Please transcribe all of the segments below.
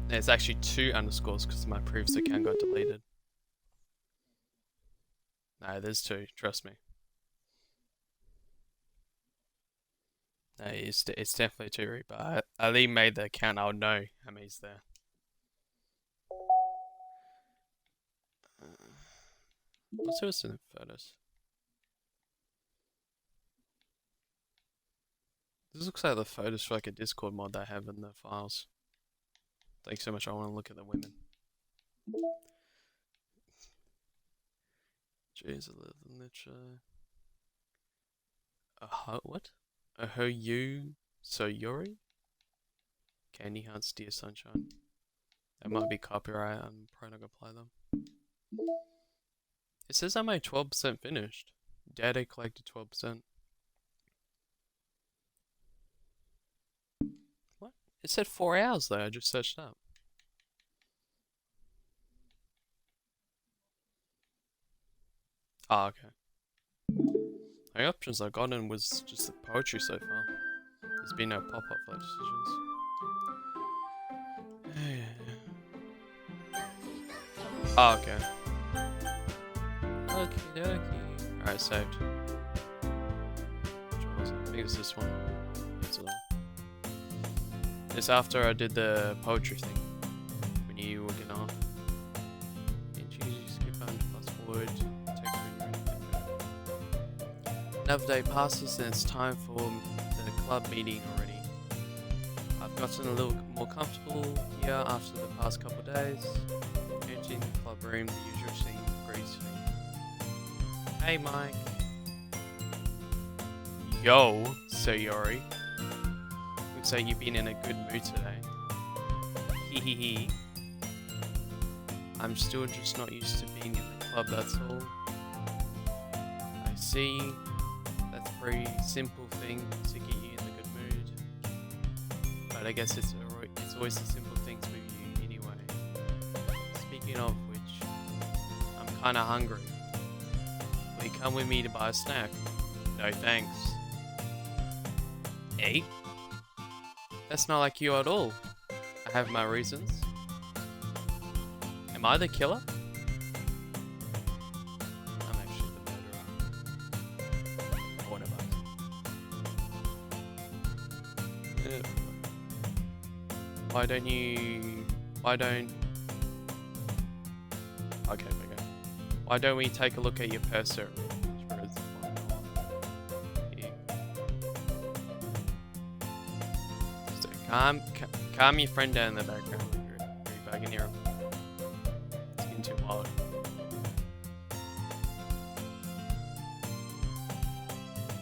There's actually 2 underscores because my previous account got deleted. No, there's 2. Trust me. No, it's definitely 2, Yuri, but I only made the account. I'll know how many's there. What's this in the photos? This looks like the photos for like a Discord mod that I have in the files. Thanks so much. I want to look at the women. Jeez, literally. What? You so Yuri? Candy Hearts, Dear Sunshine. That might be copyright. I'm probably not gonna apply them. It says I'm at 12% finished. Data collected 12%. What? It said 4 hours though. I just searched up. Ah, okay. The options I've gotten was just the poetry so far. There's been no pop-up flight decisions. Ah, okay. Okie dokie. Alright, saved. I think it's this one. It's after I did the poetry thing. When you were getting on. And you skip on fast forward. Another day passes and it's time for the club meeting already. I've gotten a little more comfortable here after the past couple of days. Entering the club room, the usual scene greets me. Hey Mike. Yo, Sayori. Looks like you've been in a good mood today. Hehehe. I'm still just not used to being in the club, that's all. I see. That's a pretty simple thing to get you in a good mood. But I guess it's always the simple things with you anyway. Speaking of which, I'm kinda hungry. Will you come with me to buy a snack? No thanks. Eh? That's not like you at all. I have my reasons. Am I the killer? I'm actually the murderer. Or whatever. Why don't... Okay, okay. Why don't we take a look at your purse, sir? Calm your friend down in the background. You're back in here. It's getting too wild.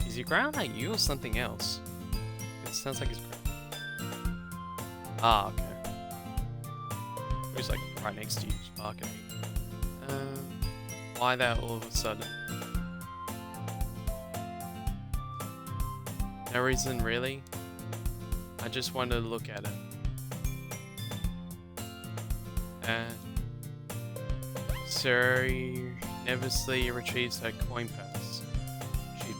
Is he growling at you or something else? It sounds like he's growling. Ah, okay. He's like right next to you, just barking at me. Why that all of a sudden? No reason, really? I just wanted to look at it. Suri nervously retrieves her coin purse. She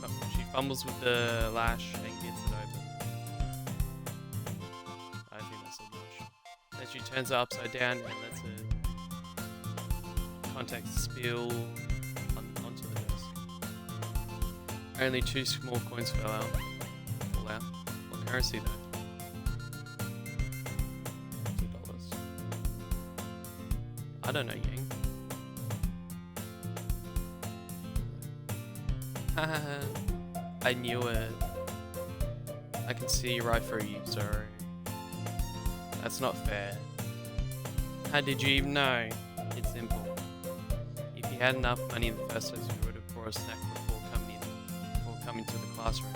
fumbles with the lash and gets it open. I think that's a lash. Then she turns it upside down and lets it contacts spill onto the desk. Only 2 small coins fall out. What currency though? I don't know, Yang. Haha, I knew it. I can see right through you, sorry. That's not fair. How did you even know? It's simple. If you had enough money in the first place, you would have brought a snack before coming to the classroom.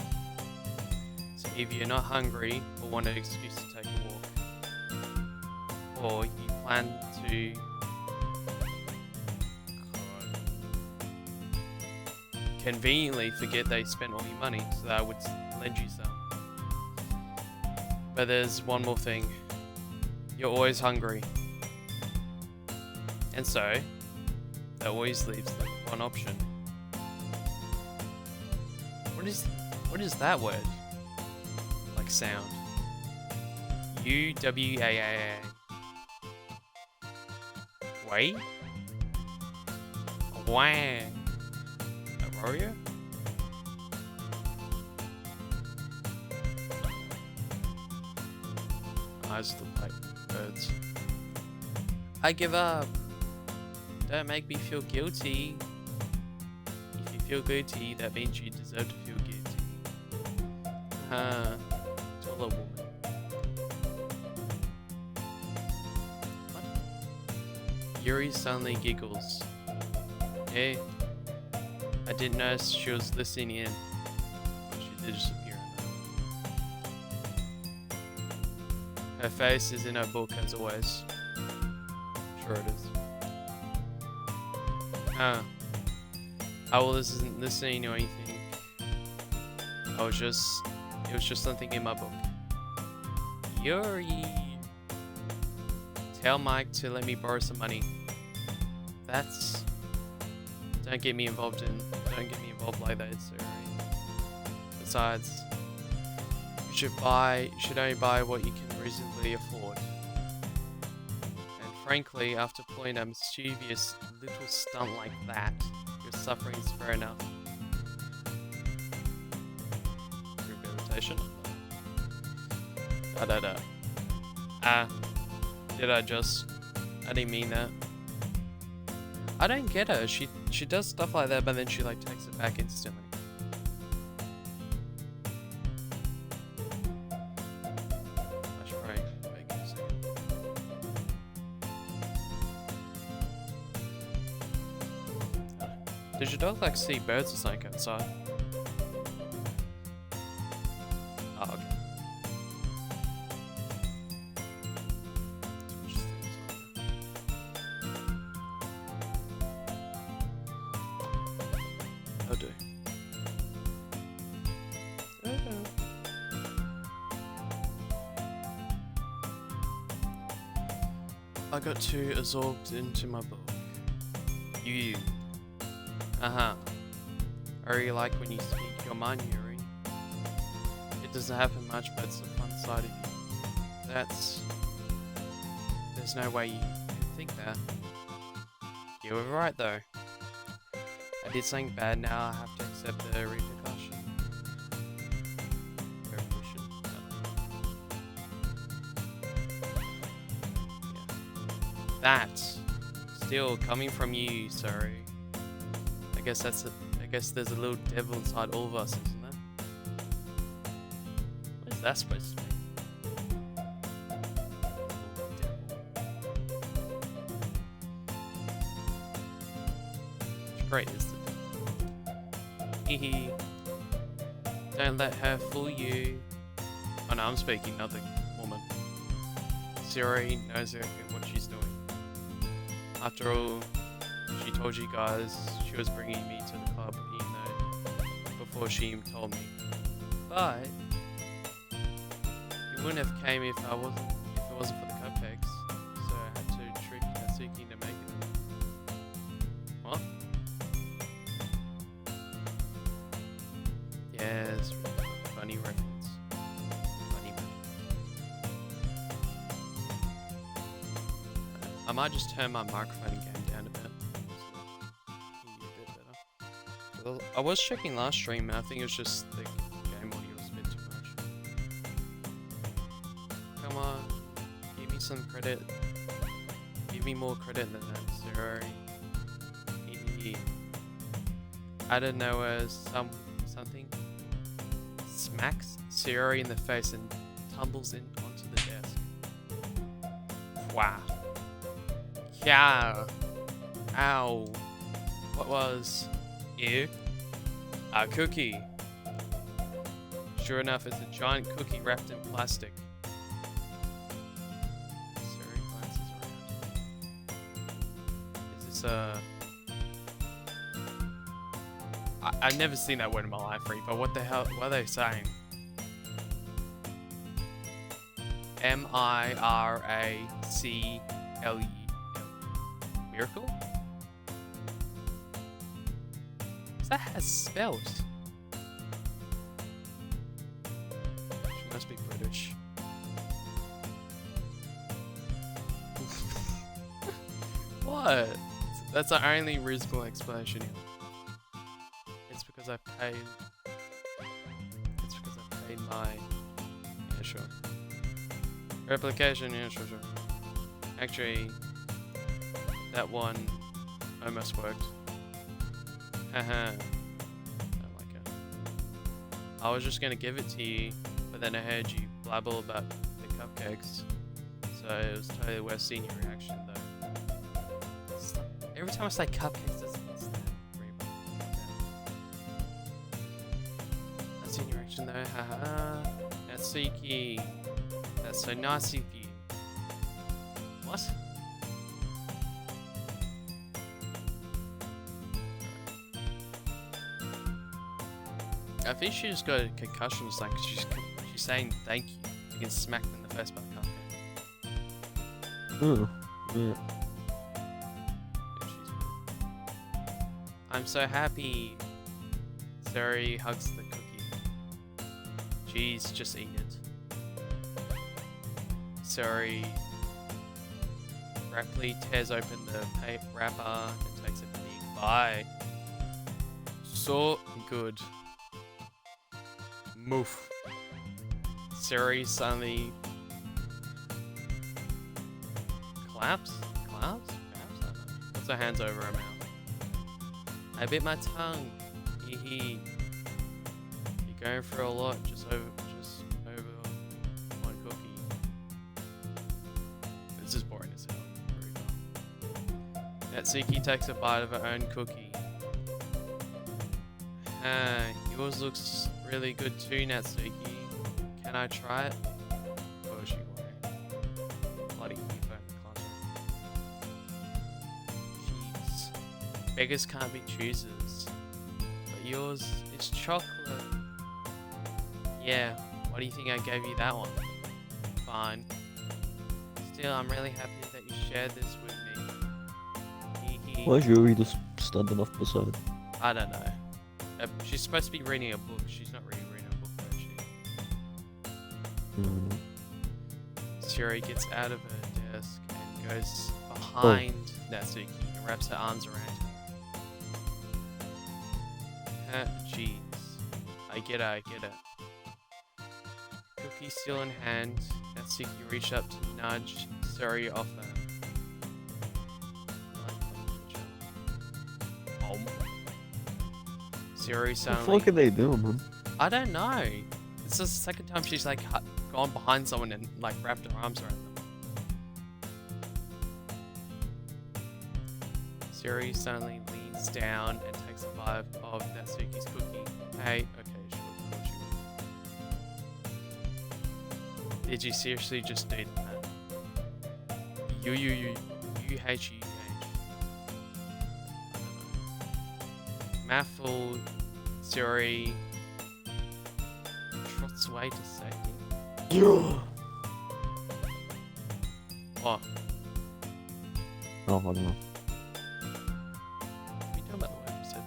So if you're not hungry or want an excuse to take a walk, or you plan to conveniently forget they spent all your money, so that I would lend you some. But there's one more thing. You're always hungry. And so, that always leaves the one option. What is that word? Like sound. UWAAA. Wait? Wang. A warrior? Eyes look like birds. I give up. Don't make me feel guilty. If you feel guilty, that means you deserve to feel guilty. Tell a woman. What? Yuri suddenly giggles. Hey, I didn't know she was listening in. But she did disappear. Her face is in her book as always. Sure it is. I wasn't listening or anything. It was just something in my book. Yuri! Tell Mike to let me borrow some money. Don't get me involved like that, it's alright. Besides, you should only buy what you can reasonably afford. And frankly, after pulling a mischievous little stunt like that, your suffering is fair enough. Rehabilitation? I didn't mean that. I don't get her. She does stuff like that, but then she like takes it back instantly. I should probably make it a second. Did your dog like see birds or something outside? Oh, okay. I'll do. I got too absorbed into my book. You. I really like when you speak your mind, Yuri. It doesn't happen much, but it's a fun side of you. There's no way you can think that. You were right though. I did something bad, now I have to accept the repercussion. Yeah. That's still coming from you, sorry. I guess there's a little devil inside all of us, isn't there? What is that supposed to mean? Which great is the devil? Hehe. Don't let her fool you. Oh no, I'm speaking, not the woman. Yuri knows exactly what she's doing. After all, she told you guys she was bringing me to the club, even though before she even told me. But you wouldn't have came if it wasn't for the cupcakes. So I had to trick Natsuki into making them. What? Yes, funny reference. Funny. I might just turn my microphone game down a bit. I was checking last stream and I think it was just the game audio was a bit too much. Come on, give me some credit. Give me more credit than that, sorry. Out of nowhere, something smacks Sayori in the face and tumbles in onto the desk. Wow. Yeah. Ow. What was? Ew. A cookie. Sure enough, it's a giant cookie wrapped in plastic. Siri glances around. Is this a... I've never seen that word in my life, Reaper. What the hell? What are they saying? M-I-R-A-C-L-E. Miracle? What's that has spelled? She must be British. What? That's the only reasonable explanation here. It's because I paid. It's because I paid my. Yeah, sure. Replication, yeah, sure. Actually, that one almost worked. Haha. Don't like it. I was just gonna give it to you, but then I heard you blabble about the cupcakes. So it was totally worth seeing your reaction, though. Every time I say cupcakes, it's I've seen your reaction, though. Haha. Natsuki. That's so nice of you. What? I think she just got a concussion or something. She's saying thank you. You can smack them in the face by the cupcake. Oh, yeah. Yeah, she's good. I'm so happy. Sari hugs the cookie. Jeez, just eat it. Sari rapidly tears open the wrapper and takes a big bite. So good. Moof. Sari suddenly claps? I don't know. Puts her hands over her mouth. I bit my tongue. Hee hee. You're going through a lot just over one cookie. This is boring as hell. Natsuki takes a bite of her own cookie. Yours looks really good too, Natsuki. Can I try it? Oh, she won't. Bloody earphone classroom. Jeez. Beggars can't be choosers. But yours is chocolate. Yeah, why do you think I gave you that one? Fine. Still, I'm really happy that you shared this with me. Hee Why is Yuri just standing off beside? I don't know. She's supposed to be reading a book. She's not really reading a book, though, she? Yuri gets out of her desk and goes behind Natsuki and wraps her arms around her. Jeez. I get it. Cookie still in hand, Natsuki reached up to nudge Sari off her. Sari What the suddenly... fuck are they doing, man? I don't know. It's the second time she's like gone behind someone and like wrapped her arms around them. Sari suddenly leans down and takes a bite of Natsuki's cookie. Hey, okay, sure, of course you will. Did you seriously just do that? U-H-U-H. Baffled, Yuri trots away to safety. What? Oh, I don't know. What are you talking about the word you said?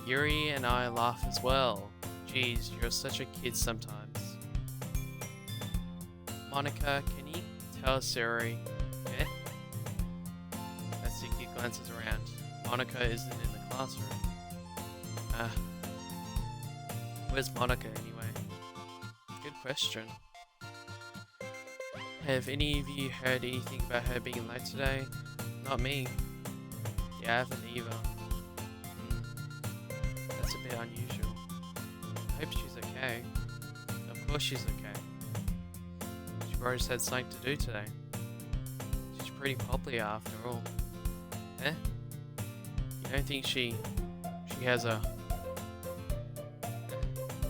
Yuri and I laugh as well. Jeez, you're such a kid sometimes. Monica, can you tell Yuri? Eh? Natsuki glances around. Monica isn't in the classroom. Where's Monica anyway? Good question. Have any of you heard anything about her being late today? Not me. Yeah, I haven't either. That's a bit unusual. I hope she's okay. Of course she's okay. She probably just had something to do today. She's pretty popular after all. Eh? You don't think she has a...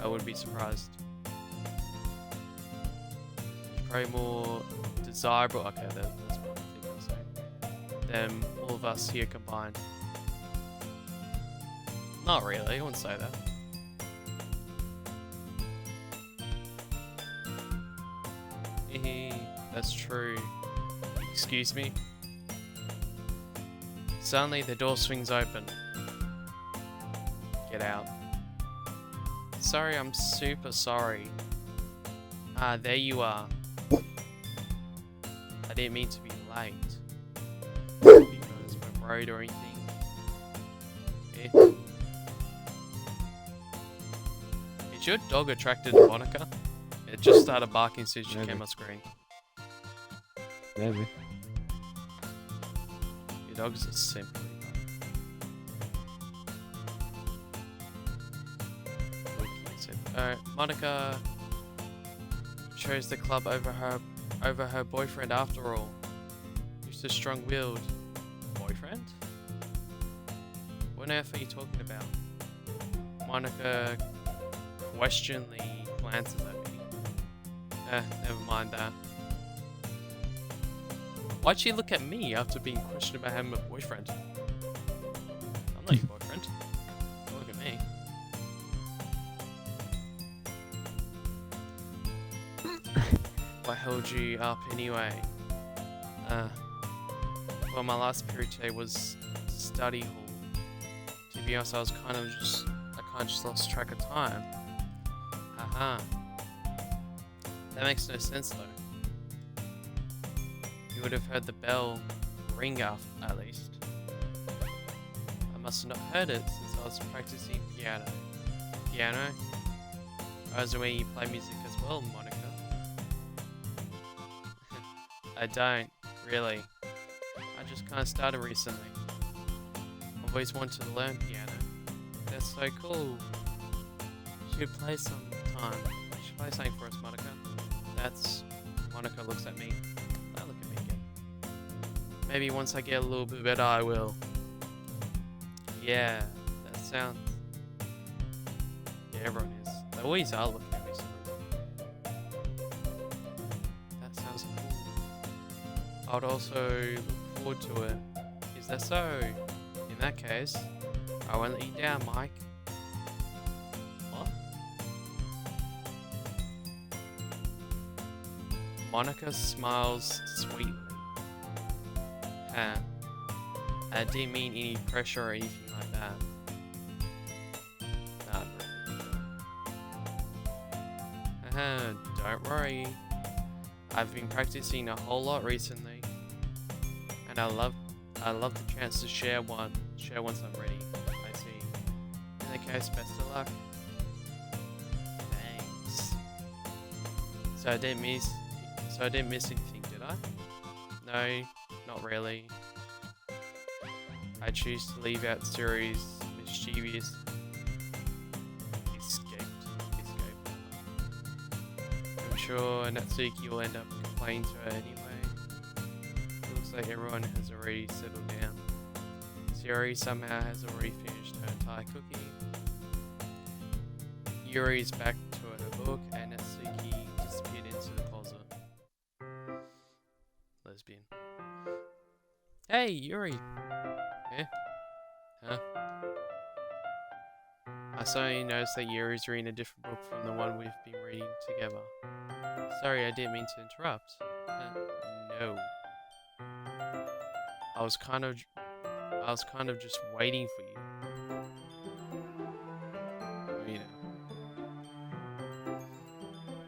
I would be surprised. She's probably more desirable. Okay, that's what I think I'll say. Than all of us here combined. Not really, I wouldn't say that. That's true. Excuse me? Suddenly the door swings open. Get out. Sorry, I'm super sorry. Ah, there you are. I didn't mean to be late. You guys road or anything. Yeah. Is your dog attracted to Monica? It just started barking since she came on screen. Maybe. Your dog's a simp. Alright, Monica chose the club over her boyfriend after all. Who's the strong-willed boyfriend? What on earth are you talking about? Monica questioningly glances at me. Never mind that. Why'd she look at me after being questioned about having a boyfriend? I'm not your boyfriend. Don't look at me. What held you up anyway? Well, my last period today was study hall. To be honest, I kind of just lost track of time. Haha. That makes no sense though. You would have heard the bell ring at least. I must have not heard it since I was practicing piano. Piano? I was aware you play music as well, Monica. I don't, really. I just kind of started recently. I've always wanted to learn piano. That's so cool. You should play sometime. You should play something for us, Monica. That's... Monica looks at me. Don't look at me again. Maybe once I get a little bit better, I will. Yeah, that sounds... Yeah, everyone is. They always are looking at me. That sounds cool. I would also look forward to it. Is that so? In that case, I won't let you down, Mike. What? Monica smiles sweetly. I didn't mean any pressure or anything like that. Not really. Don't worry. I've been practicing a whole lot recently, and I love the chance to share once I'm ready. I see. In that case, best of luck. Thanks. So I didn't miss anything, did I? No, not really. I choose to leave out Yuri's mischievous escape. I'm sure Natsuki will end up complaining to her anyway. It looks like everyone has already settled down. Yuri somehow has already finished her entire cookie. Yuri is back to her book, and Natsuki disappeared into the closet. Lesbian. Hey, Yuri! Yeah? Huh? I suddenly noticed that Yuri's reading a different book from the one we've been reading together. Sorry, I didn't mean to interrupt. No. I was kind of just waiting for you. You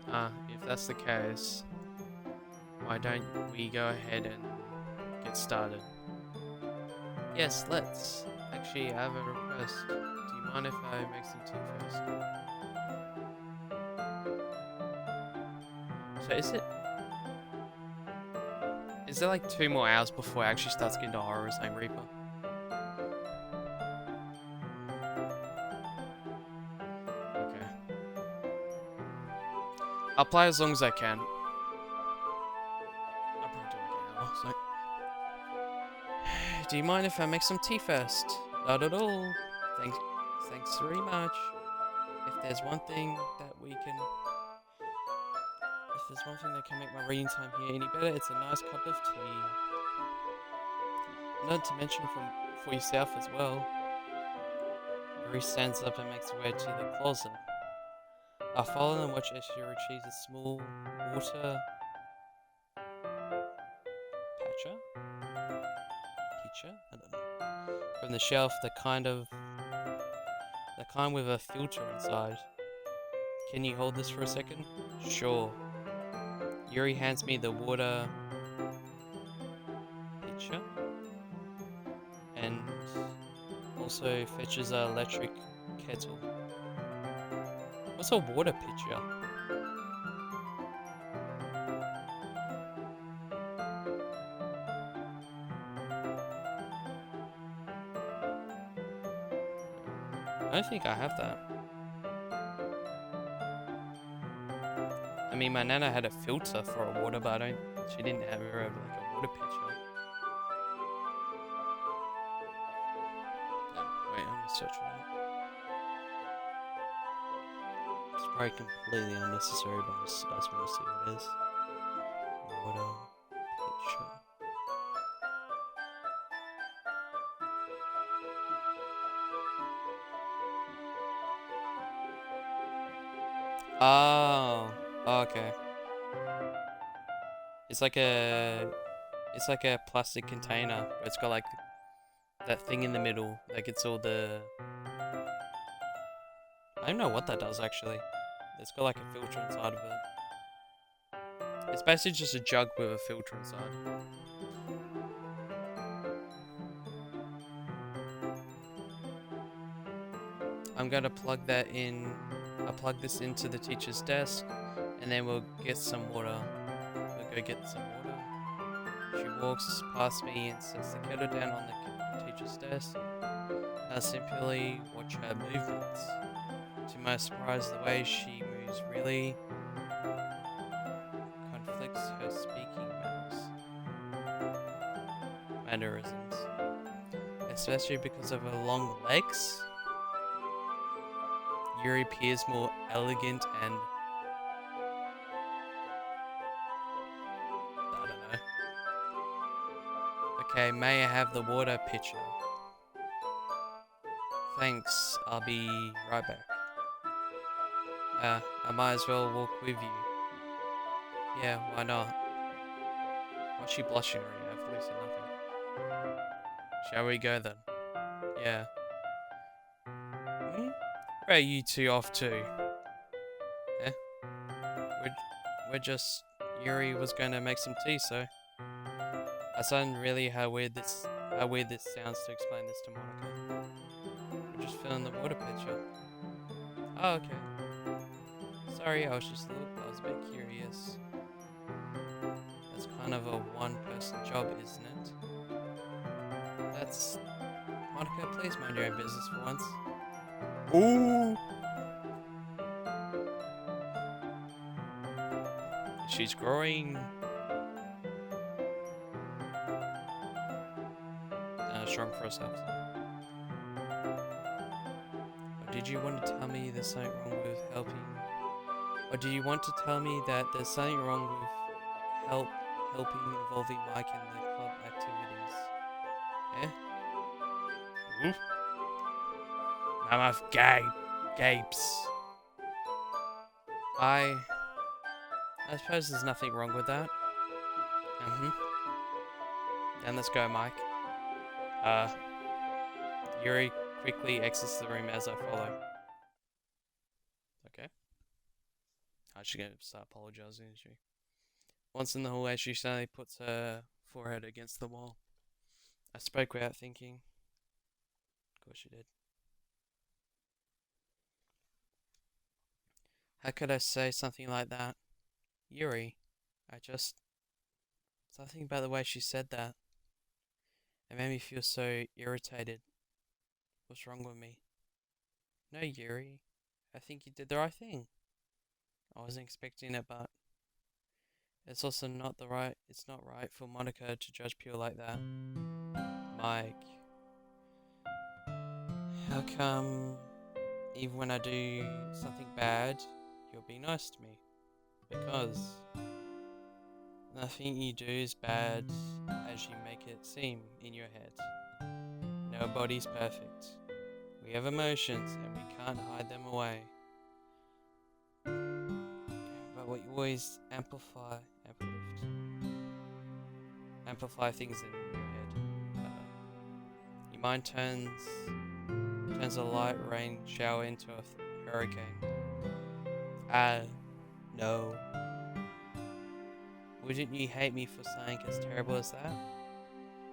know. If that's the case, why don't we go ahead and get started? Yes, let's. Actually, I have a request. Do you mind if I make some tea first? So is there like 2 more hours before it actually starts getting to horror saying Reaper? Okay. I'll play as long as I can. I'll probably do like an hour, so. Do you mind if I make some tea first? Not at all. Thanks very much. If there's one thing that can make my reading time here any better, it's a nice cup of tea. Not to mention for yourself as well. Yuri stands up and makes her way to the closet. I follow and watch as she retrieves a small water pitcher? I don't know. From the shelf, the kind with a filter inside. Can you hold this for a second? Sure. Yuri hands me the water pitcher also fetches an electric kettle. What's a water pitcher? I don't think I have that. I mean, my nana had a filter for a water, but she didn't have her like a water pitcher. No, wait, I'm gonna search for that. It's probably completely unnecessary, but I just want to see what it is. Water pitcher. Oh, okay. It's like a plastic container, but it's got like that thing in the middle, like it's all the. I don't know what that does actually. It's got like a filter inside of it. It's basically just a jug with a filter inside. I'm gonna plug that in. I'll plug this into the teacher's desk, and then we'll get some water. We'll go get some water. She walks past me and sets the kettle down on the teacher's desk. I simply watch her movements. To my surprise, the way she moves really conflicts her speaking mannerisms, especially because of her long legs. Yuri appears more elegant and I don't know. Okay, may I have the water pitcher? Thanks, I'll be right back. I might as well walk with you. Yeah, why not? Why's she blushing already? I've really said nothing. Shall we go then? Yeah. Where are you two off to? Eh? We're just... Yuri was going to make some tea, so... I don't really how weird this sounds to explain this to Monica. We're just filling the water pitcher. Oh, okay. Sorry, I was a bit curious. That's kind of a one-person job, isn't it? That's... Monica, please mind your own business for once. Ooh! She's growing... strong for herself. Or did you want to tell me there's something wrong with helping? Or do you want to tell me that there's something wrong with helping involving Mike in the club activities? Eh? Oof. My mouth gapes. I suppose there's nothing wrong with that. Then let's go, Mike. Yuri quickly exits the room as I follow. Okay. She's gonna start apologizing, isn't she? Once in the hallway, she suddenly puts her forehead against the wall. I spoke without thinking. Of course she did. How could I say something like that? Yuri, something about the way she said that. It made me feel so irritated. What's wrong with me? No, Yuri. I think you did the right thing. I wasn't expecting it, but it's also not right for Monica to judge people like that. Mike, how come even when I do something bad, you'll be nice to me? Because nothing you do is bad as you make it seem in your head. Nobody's perfect. We have emotions and we can't hide them away. But we always amplify things in your head. Your mind turns a light rain shower into a hurricane. No. Wouldn't you hate me for something as terrible as that?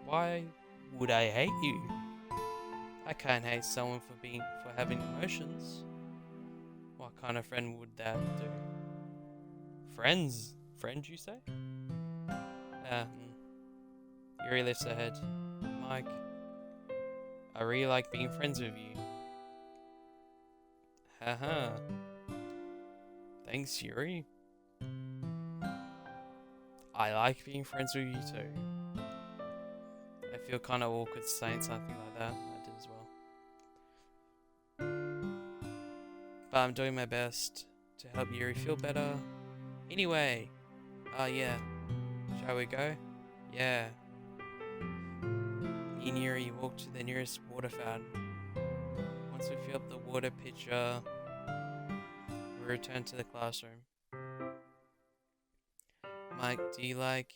Why would I hate you? I can't hate someone for having emotions. What kind of friend would that do? Friends? Friend, you say? Yuri lifts her head. Mike, I really like being friends with you. Haha. Thanks, Yuri. I like being friends with you too. I feel kind of awkward saying something like that. I did as well. But I'm doing my best to help Yuri feel better. Anyway. Yeah. Shall we go? Yeah. Me and Yuri walk to the nearest water fountain. Once we fill up the water pitcher, we return to the classroom. Mike, do you like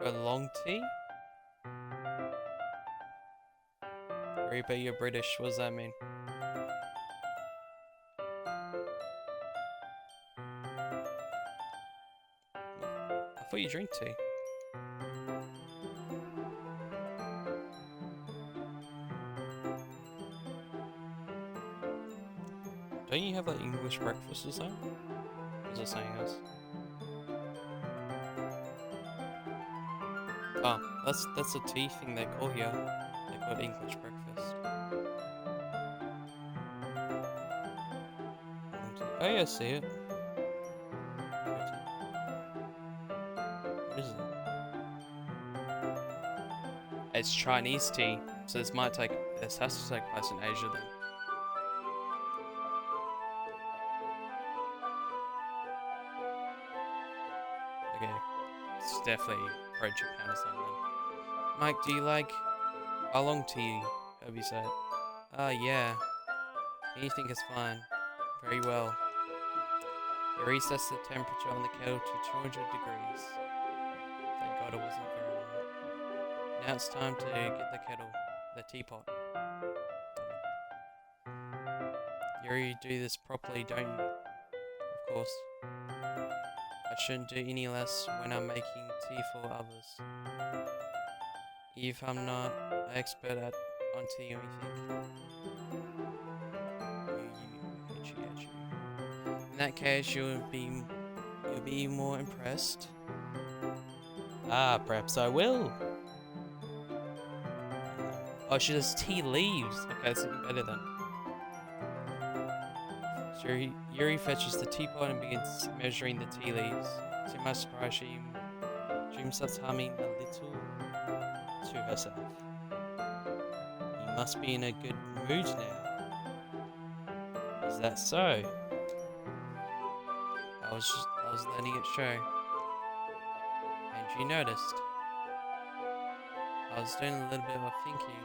a long tea? Yuri, but you're British. What does that mean? I thought you drink tea. Don't you have like English breakfast or something? Or is it something else? Oh, that's a tea thing they call here. They call it English breakfast. Oh yeah, I see it. What is it? It's Chinese tea, so this has to take place in Asia then. Okay, it's definitely pro-Japan or something then. Mike, do you like oolong tea? Hope you say it. Yeah. Anything is fine. Very well. Yuri sets the temperature on the kettle to 200 degrees. Thank God it wasn't Fahrenheit. Now it's time to get the teapot. Yuri, do this properly, don't you? Of course. I shouldn't do any less when I'm making tea for others. If I'm not an expert on tea or anything. You. In that case, you'll be more impressed. Perhaps I will. Oh, she does tea leaves. Okay, that's even better then. So Yuri fetches the teapot and begins measuring the tea leaves. To my surprise, she starts humming a little to herself. You must be in a good mood now. Is that so? I was letting it show. And you noticed. I was doing a little bit of thinking,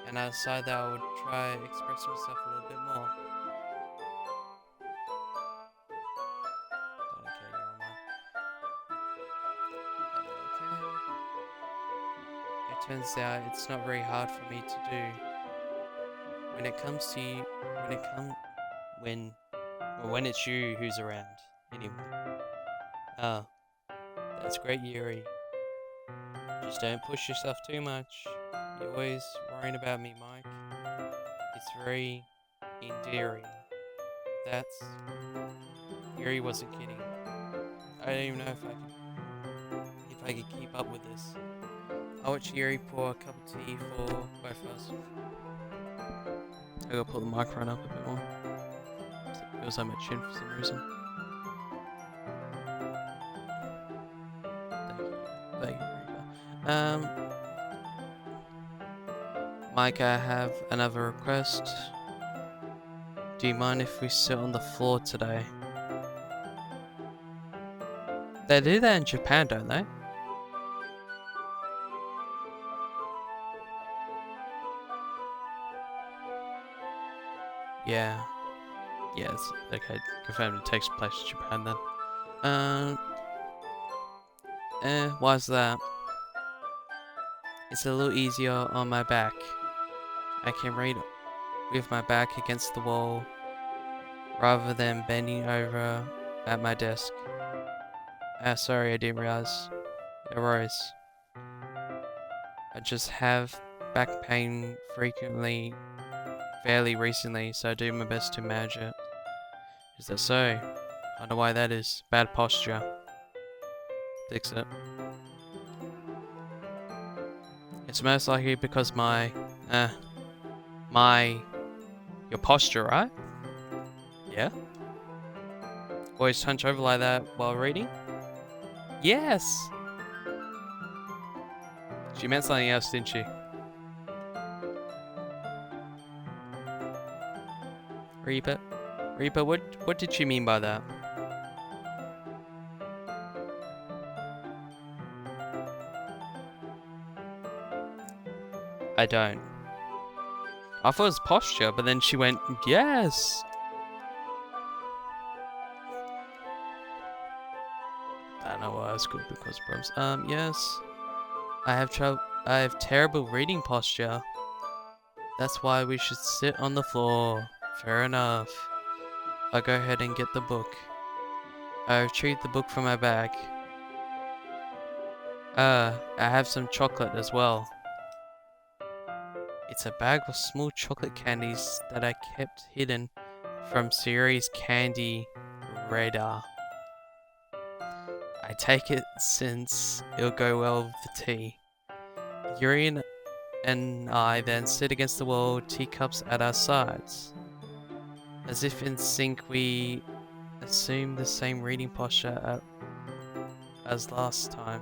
and I decided that I would try to express myself a little bit more. It turns out it's not very hard for me to do. When it's you who's around, anyway. That's great, Yuri. Just don't push yourself too much. You're always worrying about me, Mike. It's very endearing. Yuri wasn't kidding. I don't even know if I could keep up with this. I watched Yuri pour a cup of tea for both of us. I gotta pull the microphone up a bit more. It feels like my chin for some reason. Thank you, Mike, I have another request. Do you mind if we sit on the floor today? They do that in Japan, don't they? Yeah. Yes. Okay. Confirmed it takes place in Japan then. Why's that? It's a little easier on my back. I can read with my back against the wall rather than bending over at my desk. Sorry, I didn't realize. No worries. I just have back pain frequently, fairly recently, so I do my best to manage it. Is that so? I don't know why that is. Bad posture. Fix it. It's most likely because your posture, right? Yeah? Always hunch over like that while reading? Yes! She meant something else, didn't she? Reaper? Reaper, what did she mean by that? I don't. I thought it was posture, but then she went, yes! I don't know why it's good because problems. Yes. I have terrible reading posture. That's why we should sit on the floor. Fair enough. I'll go ahead and get the book. I retrieved the book from my bag. I have some chocolate as well. It's a bag of small chocolate candies that I kept hidden from Yuri's candy radar. I take it since it'll go well with the tea. Yuri and I then sit against the wall, teacups at our sides. As if in sync, we assume the same reading posture as last time,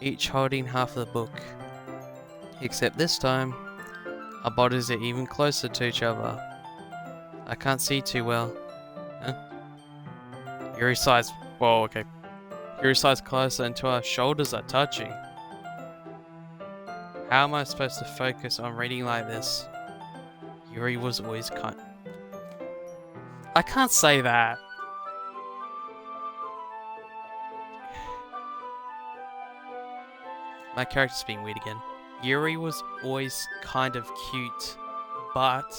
each holding half of the book. Except this time, our bodies are even closer to each other. I can't see too well. Huh? Yuri sighs. Whoa, okay. Yuri sighs closer until our shoulders are touching. How am I supposed to focus on reading like this? Yuri was always kind. I can't say that. My character's being weird again. Yuri was always kind of cute, but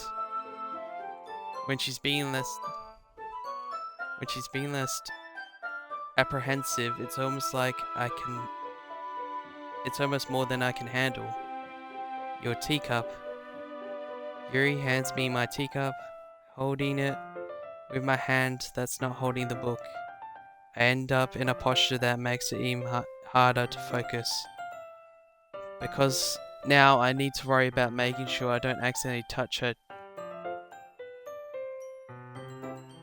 when she's being less apprehensive, it's almost more than I can handle. Your teacup. Yuri hands me my teacup, holding it with my hand that's not holding the book. I end up in a posture that makes it even harder to focus. Because now I need to worry about making sure I don't accidentally touch her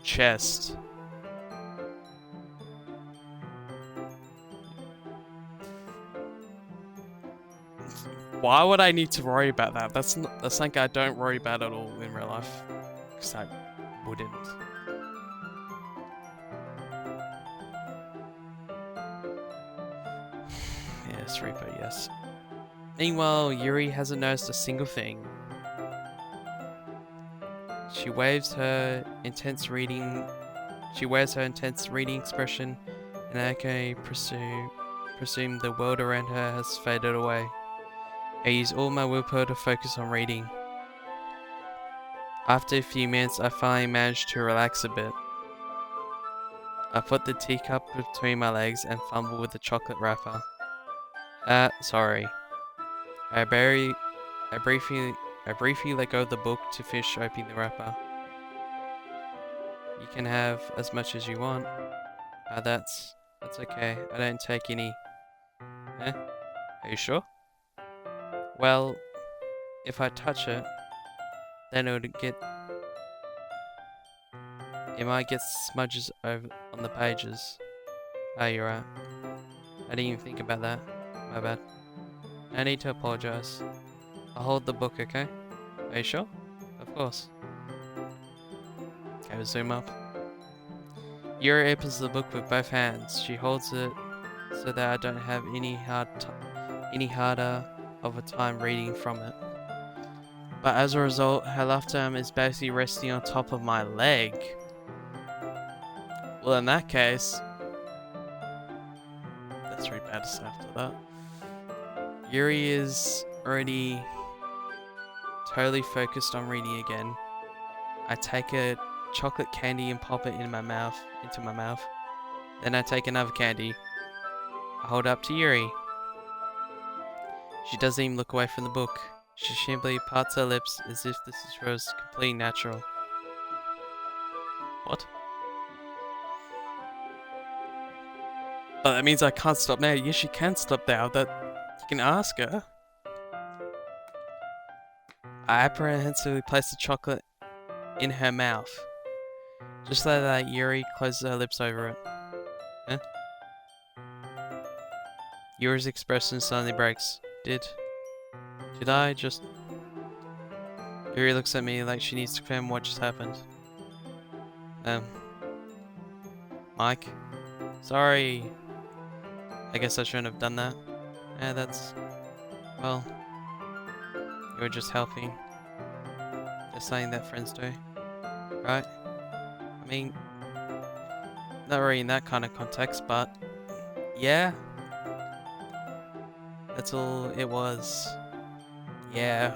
chest. Why would I need to worry about that? That's something I don't worry about at all in real life. Because I wouldn't. Yes, Reaper, yes. Meanwhile, Yuri hasn't noticed a single thing. She wears her intense reading expression, and I can presume the world around her has faded away. I use all my willpower to focus on reading. After a few minutes, I finally manage to relax a bit. I put the teacup between my legs and fumble with the chocolate wrapper. Sorry. I briefly let go of the book to finish opening the wrapper. You can have as much as you want. That's okay. I don't take any. Are you sure? Well, if I touch it, then it might get smudges over on the pages. You're right. I didn't even think about that. My bad. No need to apologize. I'll hold the book, okay? Are you sure? Of course. Okay, we'll zoom up. Yuri opens the book with both hands. She holds it so that I don't have any harder of a time reading from it. But as a result, her left arm is basically resting on top of my leg. Well, in that case, that's very bad to say after that. Yuri is already totally focused on reading again. I take a chocolate candy and pop it into my mouth. Then I take another candy. I hold it up to Yuri. She doesn't even look away from the book. She simply parts her lips as if this is was completely natural. What? But that means I can't stop now. Yes, you can stop now. That you can ask her. I apprehensively place the chocolate in her mouth. Just like that, Yuri closes her lips over it. Huh? Yuri's expression suddenly breaks. Did I just... Yuri looks at me like she needs to confirm what just happened. Mike? Sorry. I guess I shouldn't have done that. Yeah, that's... Well... You were just helping. Just something that friends do. Right? I mean... Not really in that kind of context, but... Yeah? That's all it was. Yeah.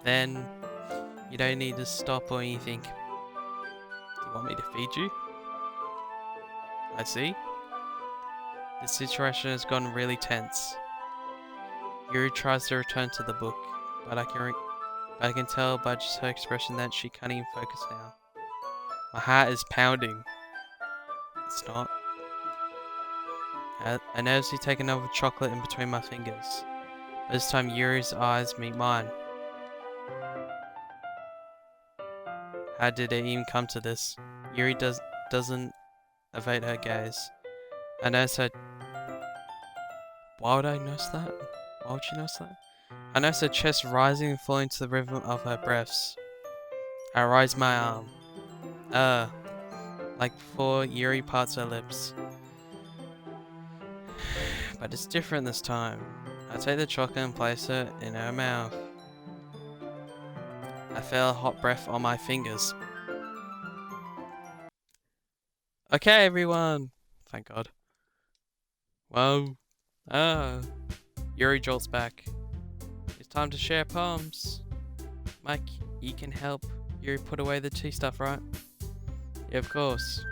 Then... You don't need to stop or anything. Do you want me to feed you? I see. The situation has gotten really tense. Yuri tries to return to the book, but I can tell by just her expression that she can't even focus now. My heart is pounding. It's not. I nervously take another chocolate in between my fingers. But this time Yuri's eyes meet mine. How did it even come to this? Yuri doesn't evade her gaze. I notice her... Why would I notice that? Why would she notice that? I notice her chest rising and falling to the rhythm of her breaths. I raise my arm. Like before, Yuri parts her lips. But it's different this time. I take the chocolate and place it in her mouth. I feel a hot breath on my fingers. Okay, everyone! Thank God. Whoa. Yuri jolts back. It's time to share poems. Mike, you can help Yuri put away the tea stuff, right? Yeah, of course.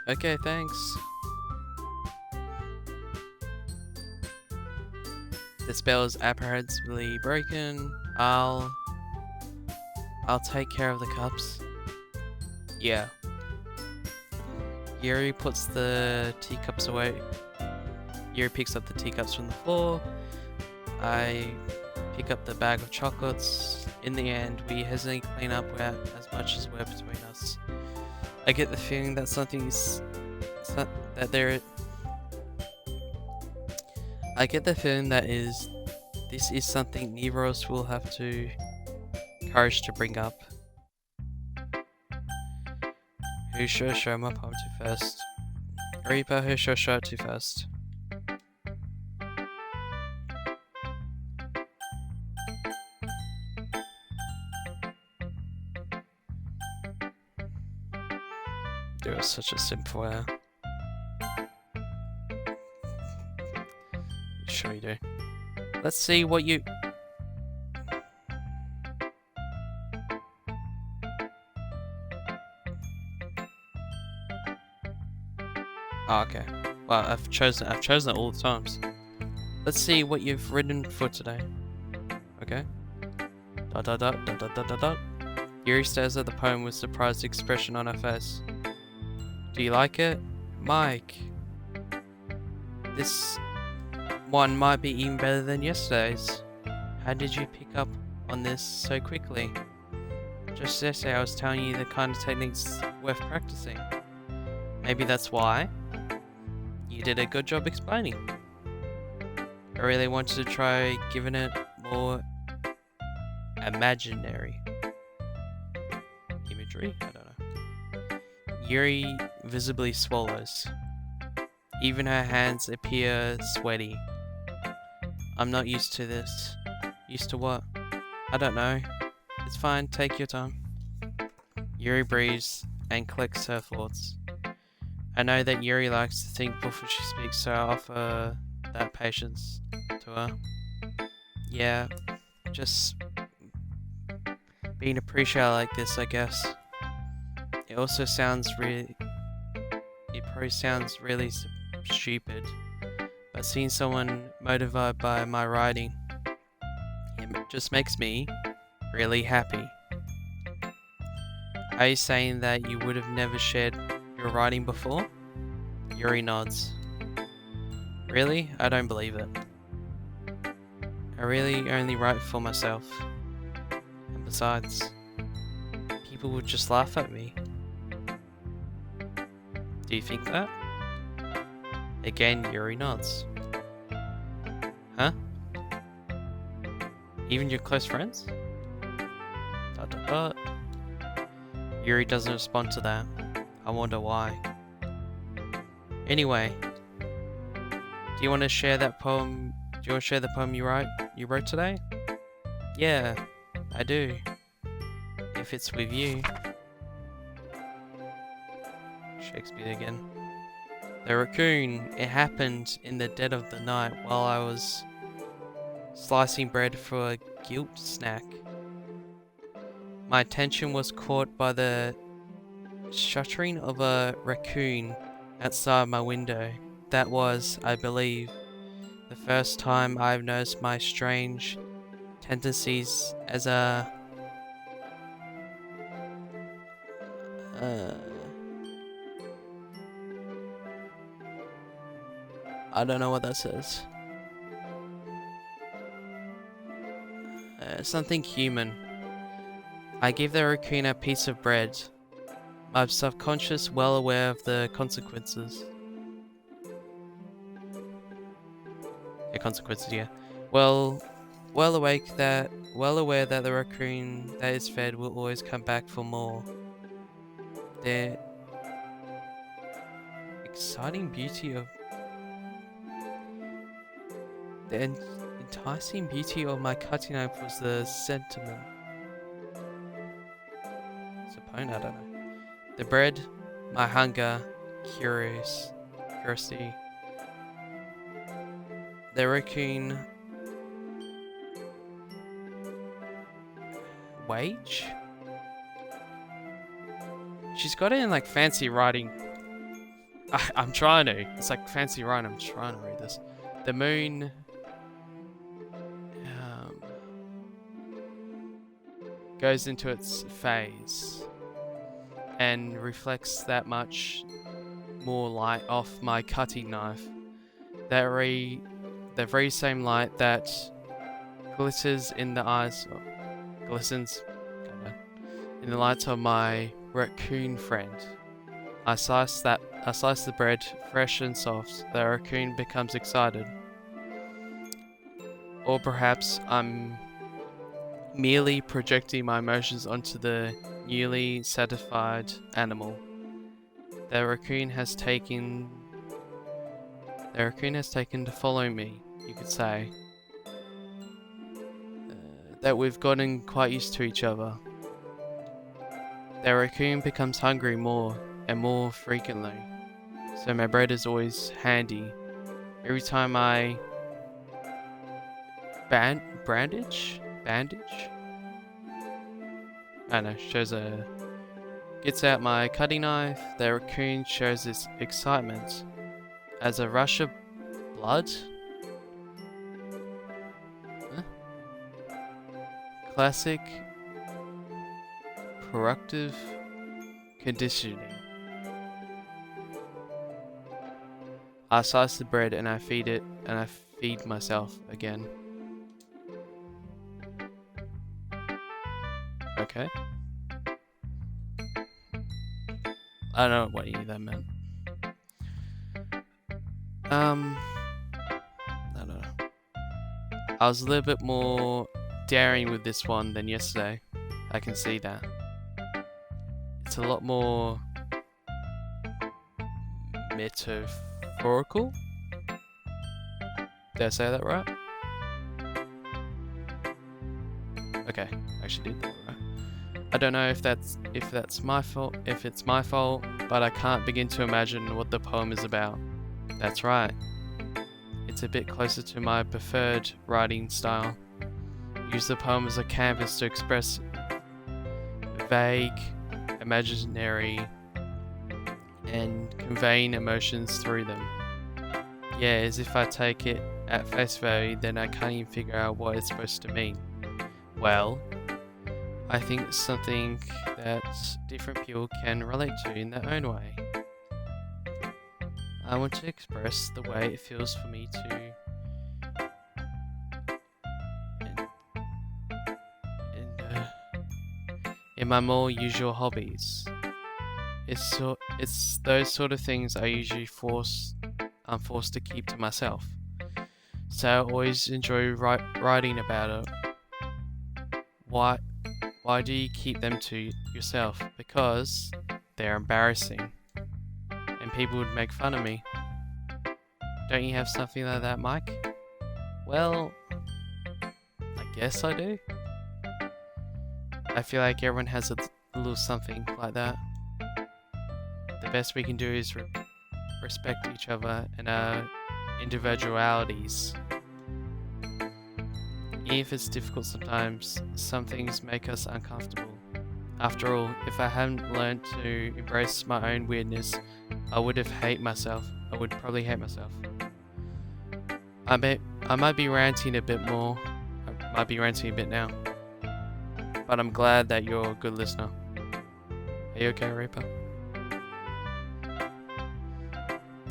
Okay, thanks. The spell is apprehensively broken. I'll take care of the cups. Yeah. Yuri puts the teacups away. Yuri picks up the teacups from the floor. I pick up the bag of chocolates. In the end, we hastily clean up as much as we're between us. I get the feeling that this is something neither of us will have to courage to bring up. Who should I show my poem to first? Reaper, who should I show it to first? There was such a simp for her. Sure you do. Let's see what you... Oh, okay. Well, I've chosen it all the times. Let's see what you've written for today. Okay. Dot dot dot dot dot dot dot dot. Yuri stares at the poem with surprised expression on her face. Do you like it? Mike. This one might be even better than yesterday's. How did you pick up on this so quickly? Just yesterday I was telling you the kind of techniques worth practicing. Maybe that's why? You did a good job explaining. I really wanted to try giving it more imaginary imagery? I don't know. Yuri visibly swallows. Even her hands appear sweaty. I'm not used to this. Used to what? I don't know. It's fine, take your time. Yuri breathes and collects her thoughts. I know that Yuri likes to think before she speaks, so I offer that patience to her. Yeah, just being appreciated like this, I guess. It also sounds really... It probably sounds really stupid, but seeing someone motivated by my writing. It just makes me really happy. Are you saying that you would have never shared your writing before? Yuri nods. Really? I don't believe it. I really only write for myself. And besides, people would just laugh at me. Do you think that? Again, Yuri nods. Huh? Even your close friends? ... Yuri doesn't respond to that. I wonder why. Anyway, do you want to share that poem? Do you want to share the poem you wrote today? Yeah, I do. If it's with you. Shakespeare again. The raccoon. It happened in the dead of the night while I was slicing bread for a guilt snack. My attention was caught by the shuttering of a raccoon outside my window. That was, I believe, the first time I've noticed my strange tendencies as a... I don't know what that says. Something human. I give the raccoon a piece of bread. My subconscious well aware of the consequences. Yeah, consequences, yeah. Well aware that the raccoon that is fed will always come back for more. The exciting beauty of the enticing beauty of my cutting knife was the sentiment. It's a poem, I don't know. The bread, my hunger, curiosity. The raccoon wage? She's got it in like fancy writing. I'm trying to. It's like fancy writing. I'm trying to read this. The moon goes into its phase and reflects that much more light off my cutting knife. The very same light that glistens in the eyes, glistens in the lights of my raccoon friend. I slice the bread fresh and soft. The raccoon becomes excited. Or perhaps I'm merely projecting my emotions onto the newly satisfied animal. The raccoon has taken to follow me, you could say. That we've gotten quite used to each other. The raccoon becomes hungry more and more frequently, so my bread is always handy. Every time I bandage? I don't know, gets out my cutting knife. The raccoon shows its excitement as a rush of blood. Huh? Classic productive conditioning. I slice the bread and I feed it, and I feed myself again. Okay. I don't know what any of that meant. I don't know. I was a little bit more daring with this one than yesterday. I can see that. It's a lot more metaphorical. Did I say that right? Okay, I actually did that right. I don't know if it's my fault, but I can't begin to imagine what the poem is about. That's right. It's a bit closer to my preferred writing style. Use the poem as a canvas to express vague, imaginary, and conveying emotions through them. Yeah, as if I take it at face value, then I can't even figure out what it's supposed to mean. Well, I think it's something that different people can relate to in their own way. I want to express the way it feels for me to in my more usual hobbies. It's those sort of things I'm forced to keep to myself. So I always enjoy writing about it. Why do you keep them to yourself? Because they're embarrassing, and people would make fun of me. Don't you have something like that, Mike? Well, I guess I do. I feel like everyone has a little something like that. The best we can do is respect each other and our individualities. Even if it's difficult sometimes, some things make us uncomfortable. After all, if I hadn't learned to embrace my own weirdness, I would probably hate myself. I might be ranting a bit more. I might be ranting a bit now. But I'm glad that you're a good listener. Are you okay, Reaper?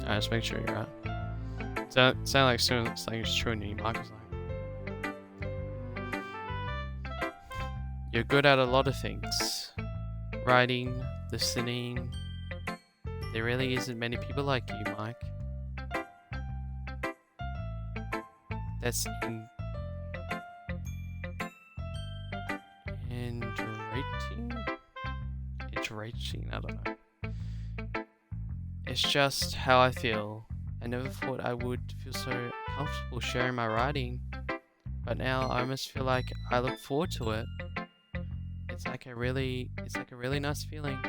Alright, just make sure you're right. Sound like something's true in you, Mark. You're good at a lot of things. Writing, listening. There really isn't many people like you, Mike. That's enraging, I don't know. It's just how I feel. I never thought I would feel so comfortable sharing my writing, but now I almost feel like I look forward to it. It's like a really nice feeling,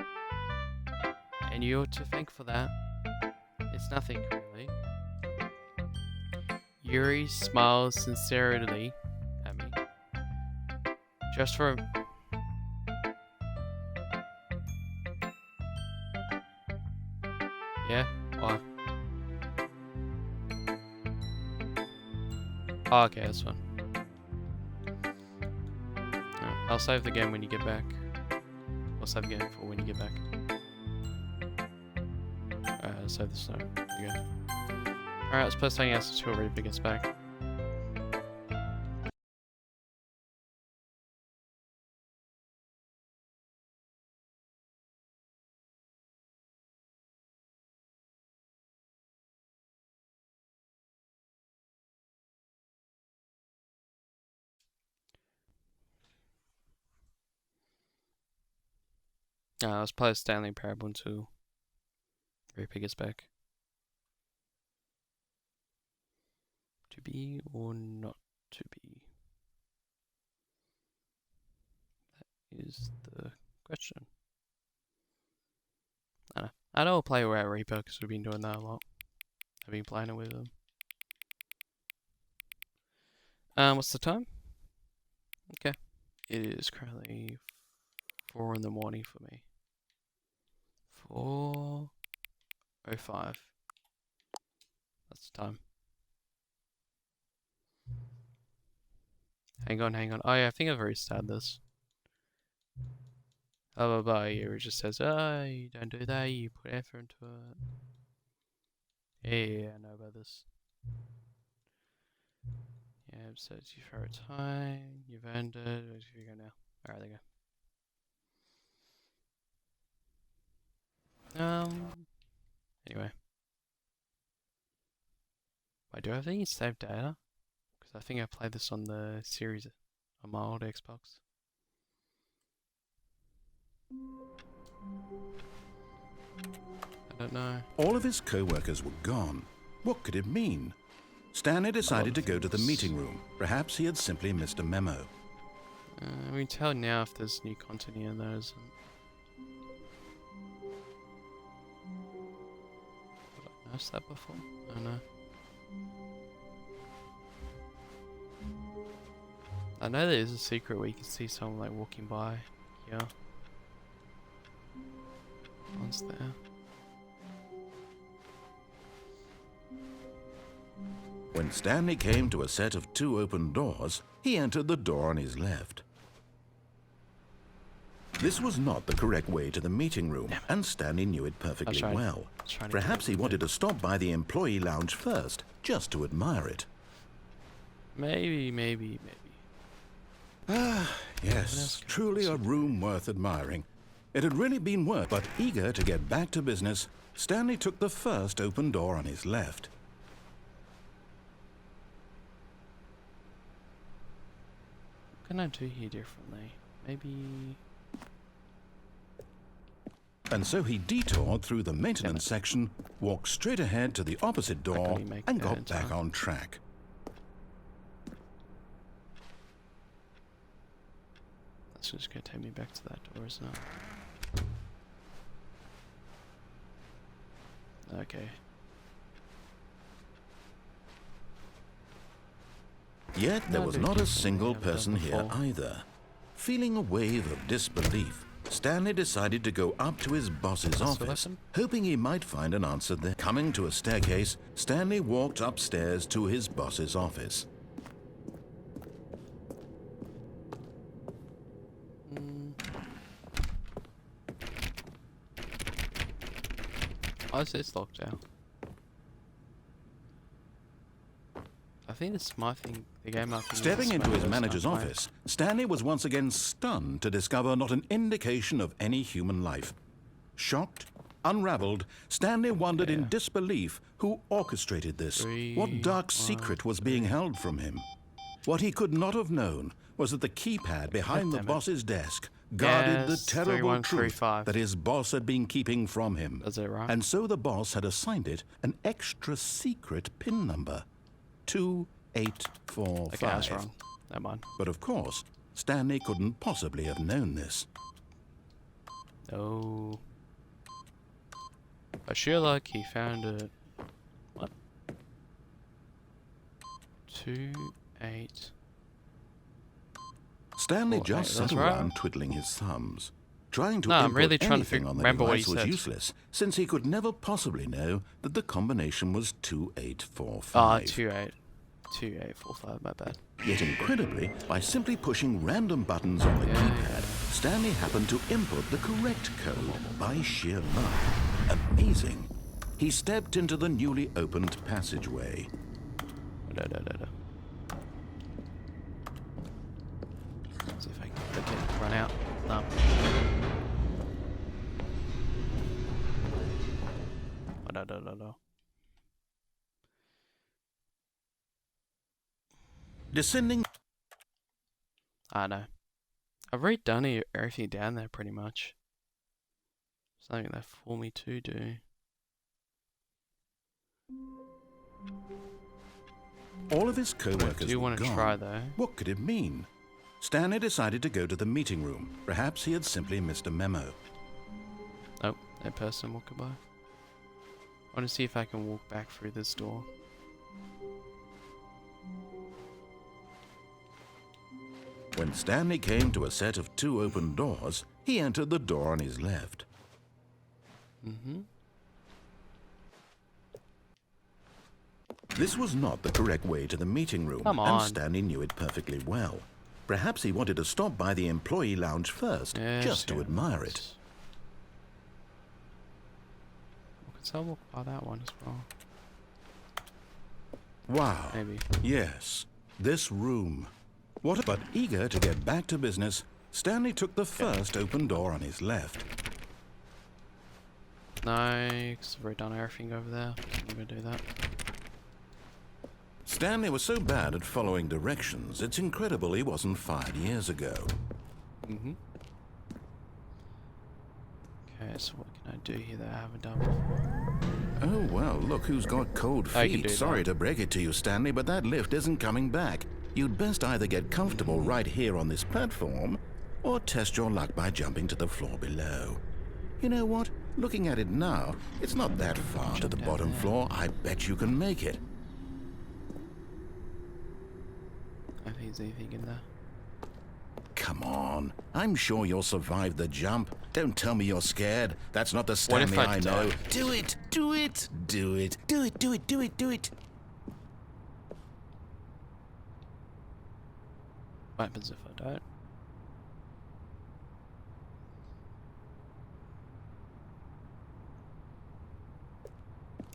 and you're to thank for that. It's nothing really. Yuri smiles sincerely at me. Just for yeah, why? Oh, okay, that's fine. I'll save the game when you get back. I'll save the game for when you get back. Alright, I'll save this now. There you go. Alright, let's play something else until Reaper gets back. Let's play Stanley Parable until Reaper gets back. To be or not to be? That is the question. I know we'll play without Reaper because we've been doing that a lot. I've been playing it with him. What's the time? Okay. It is currently 4 in the morning for me. 4:05. That's the time. Hang on. Oh yeah, I think I've already started this. Blah blah blah. It just says, oh, you don't do that, you put effort into it. Yeah, I know about this. Yeah, so it's your favorite time, you've earned it, where do you go now? Alright, there you go. Anyway. Wait, do I have any saved data? Because I think I played this on the series on my old Xbox. I don't know. All of his co-workers were gone. What could it mean? Stanley decided to go to the meeting room. Perhaps he had simply missed a memo. We can tell now if there's new content in there isn't. Did I notice that before? I don't know. I know there is a secret where you can see someone like walking by here. One's there. When Stanley came to a set of 2 open doors, he entered the door on his left. This was not the correct way to the meeting room, and Stanley knew it perfectly well. Perhaps he wanted to stop by the employee lounge first, just to admire it. Maybe. Ah, yes, truly a room worth admiring. It had really been worth, but eager to get back to business, Stanley took the first open door on his left. What can I do here differently? Maybe... And so he detoured through the maintenance section, walked straight ahead to the opposite door, and got back on track. That's just going to take me back to that door, isn't it? Okay. Yet there was not a single person here either. Feeling a wave of disbelief, Stanley decided to go up to his boss's office, hoping he might find an answer there. Coming to a staircase, Stanley walked upstairs to his boss's office. Oh, it's locked out. I think it's my thing. The game I think. Stepping into his manager's office, Stanley was once again stunned to discover not an indication of any human life. Shocked, unraveled, Stanley wondered in disbelief who orchestrated this. What dark secret was being held from him? What he could not have known was that the keypad behind the boss's desk guarded the terrible truth that his boss had been keeping from him. Is it right? And so the boss had assigned it an extra secret PIN number. 2845. Okay, I was wrong. Never mind. But of course, Stanley couldn't possibly have known this. No. But sheer luck, he found it. What? 28. Stanley just sat around twiddling his thumbs. Trying to I'm really input trying to anything on the remember what he device was said. useless, since he could never possibly know that the combination was 2845. Ah, 2845, my bad. Yet incredibly, by simply pushing random buttons on the keypad, Stanley happened to input the correct code by sheer luck. Amazing. He stepped into the newly opened passageway. See if I can click it, run out. No. No. Descending. I know. I've already done everything down there pretty much. Something left for me to do. All of his co-workers do were want to gone. try though. What could it mean? Stanley decided to go to the meeting room. Perhaps he had simply missed a memo. Nope, no person walking by. I want to see if I can walk back through this door. When Stanley came to a set of 2 open doors, he entered the door on his left. This was not the correct way to the meeting room, and Stanley knew it perfectly well. Perhaps he wanted to stop by the employee lounge first, just to admire it. I'll walk by that one as well. Wow. Maybe. Yes, this room. But eager to get back to business, Stanley took the first open door on his left. No, because I've already done everything over there. I'm going to do that. Stanley was so bad at following directions, it's incredible he wasn't fired years ago. Okay, so what can I do here that I haven't done before? Oh, well, look who's got cold feet. Sorry that. to break it to you, Stanley, but that lift isn't coming back. You'd best either get comfortable right here on this platform, or test your luck by jumping to the floor below. You know what? Looking at it now, it's not that far to the bottom floor. I bet you can make it. I think there's anything in there. Come on. I'm sure you'll survive the jump. Don't tell me you're scared. That's not the Stanley I know. Do it! Do it! Do it! Do it! Do it! Do it! Do it! What happens if I don't?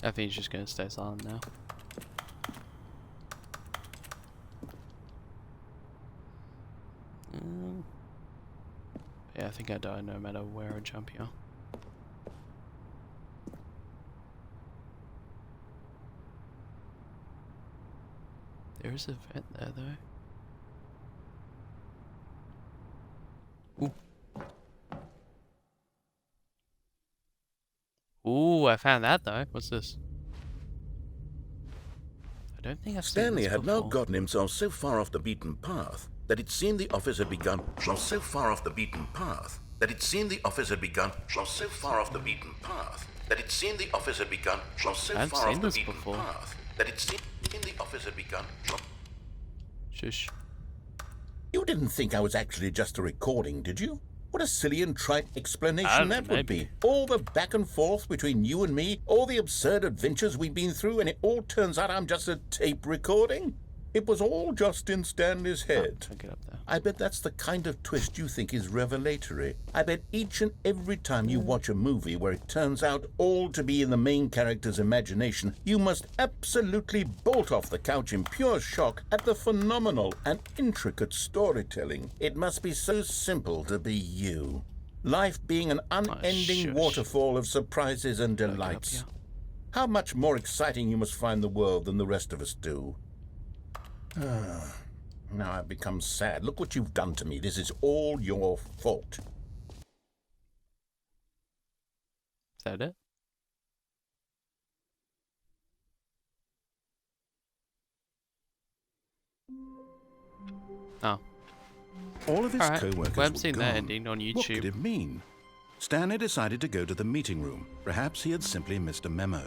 I think he's just gonna stay silent now. Yeah, I think I die no matter where I jump here. There is a vent there though. Ooh. Ooh, I found that though. What's this? I don't think I've seen Stanley this had now before. gotten himself so far off the beaten path that it seemed the office had begun. So far off the beaten path that it seemed the office had begun. So far off the beaten path that it seemed the office had begun. So I've far off seen the this beaten before. path that it seemed the office had begun. Shush. You didn't think I was actually just a recording, did you? What a silly and trite explanation that would maybe. be. All the back and forth between you and me, all the absurd adventures we've been through, and it all turns out I'm just a tape recording? It was all just in Stanley's head. I'll get up there. I bet that's the kind of twist you think is revelatory. I bet each and every time you watch a movie where it turns out all to be in the main character's imagination, you must absolutely bolt off the couch in pure shock at the phenomenal and intricate storytelling. It must be so simple to be you. Life being an unending shush. waterfall of surprises and I'll get up delights. here. How much more exciting you must find the world than the rest of us do. Now I've become sad. Look what you've done to me. This is all your fault. Is that it? Oh. All of his Alright, co-workers we haven't were seen that gone. ending on What could YouTube. it mean? Stanley decided to go to the meeting room. Perhaps he had simply missed a memo.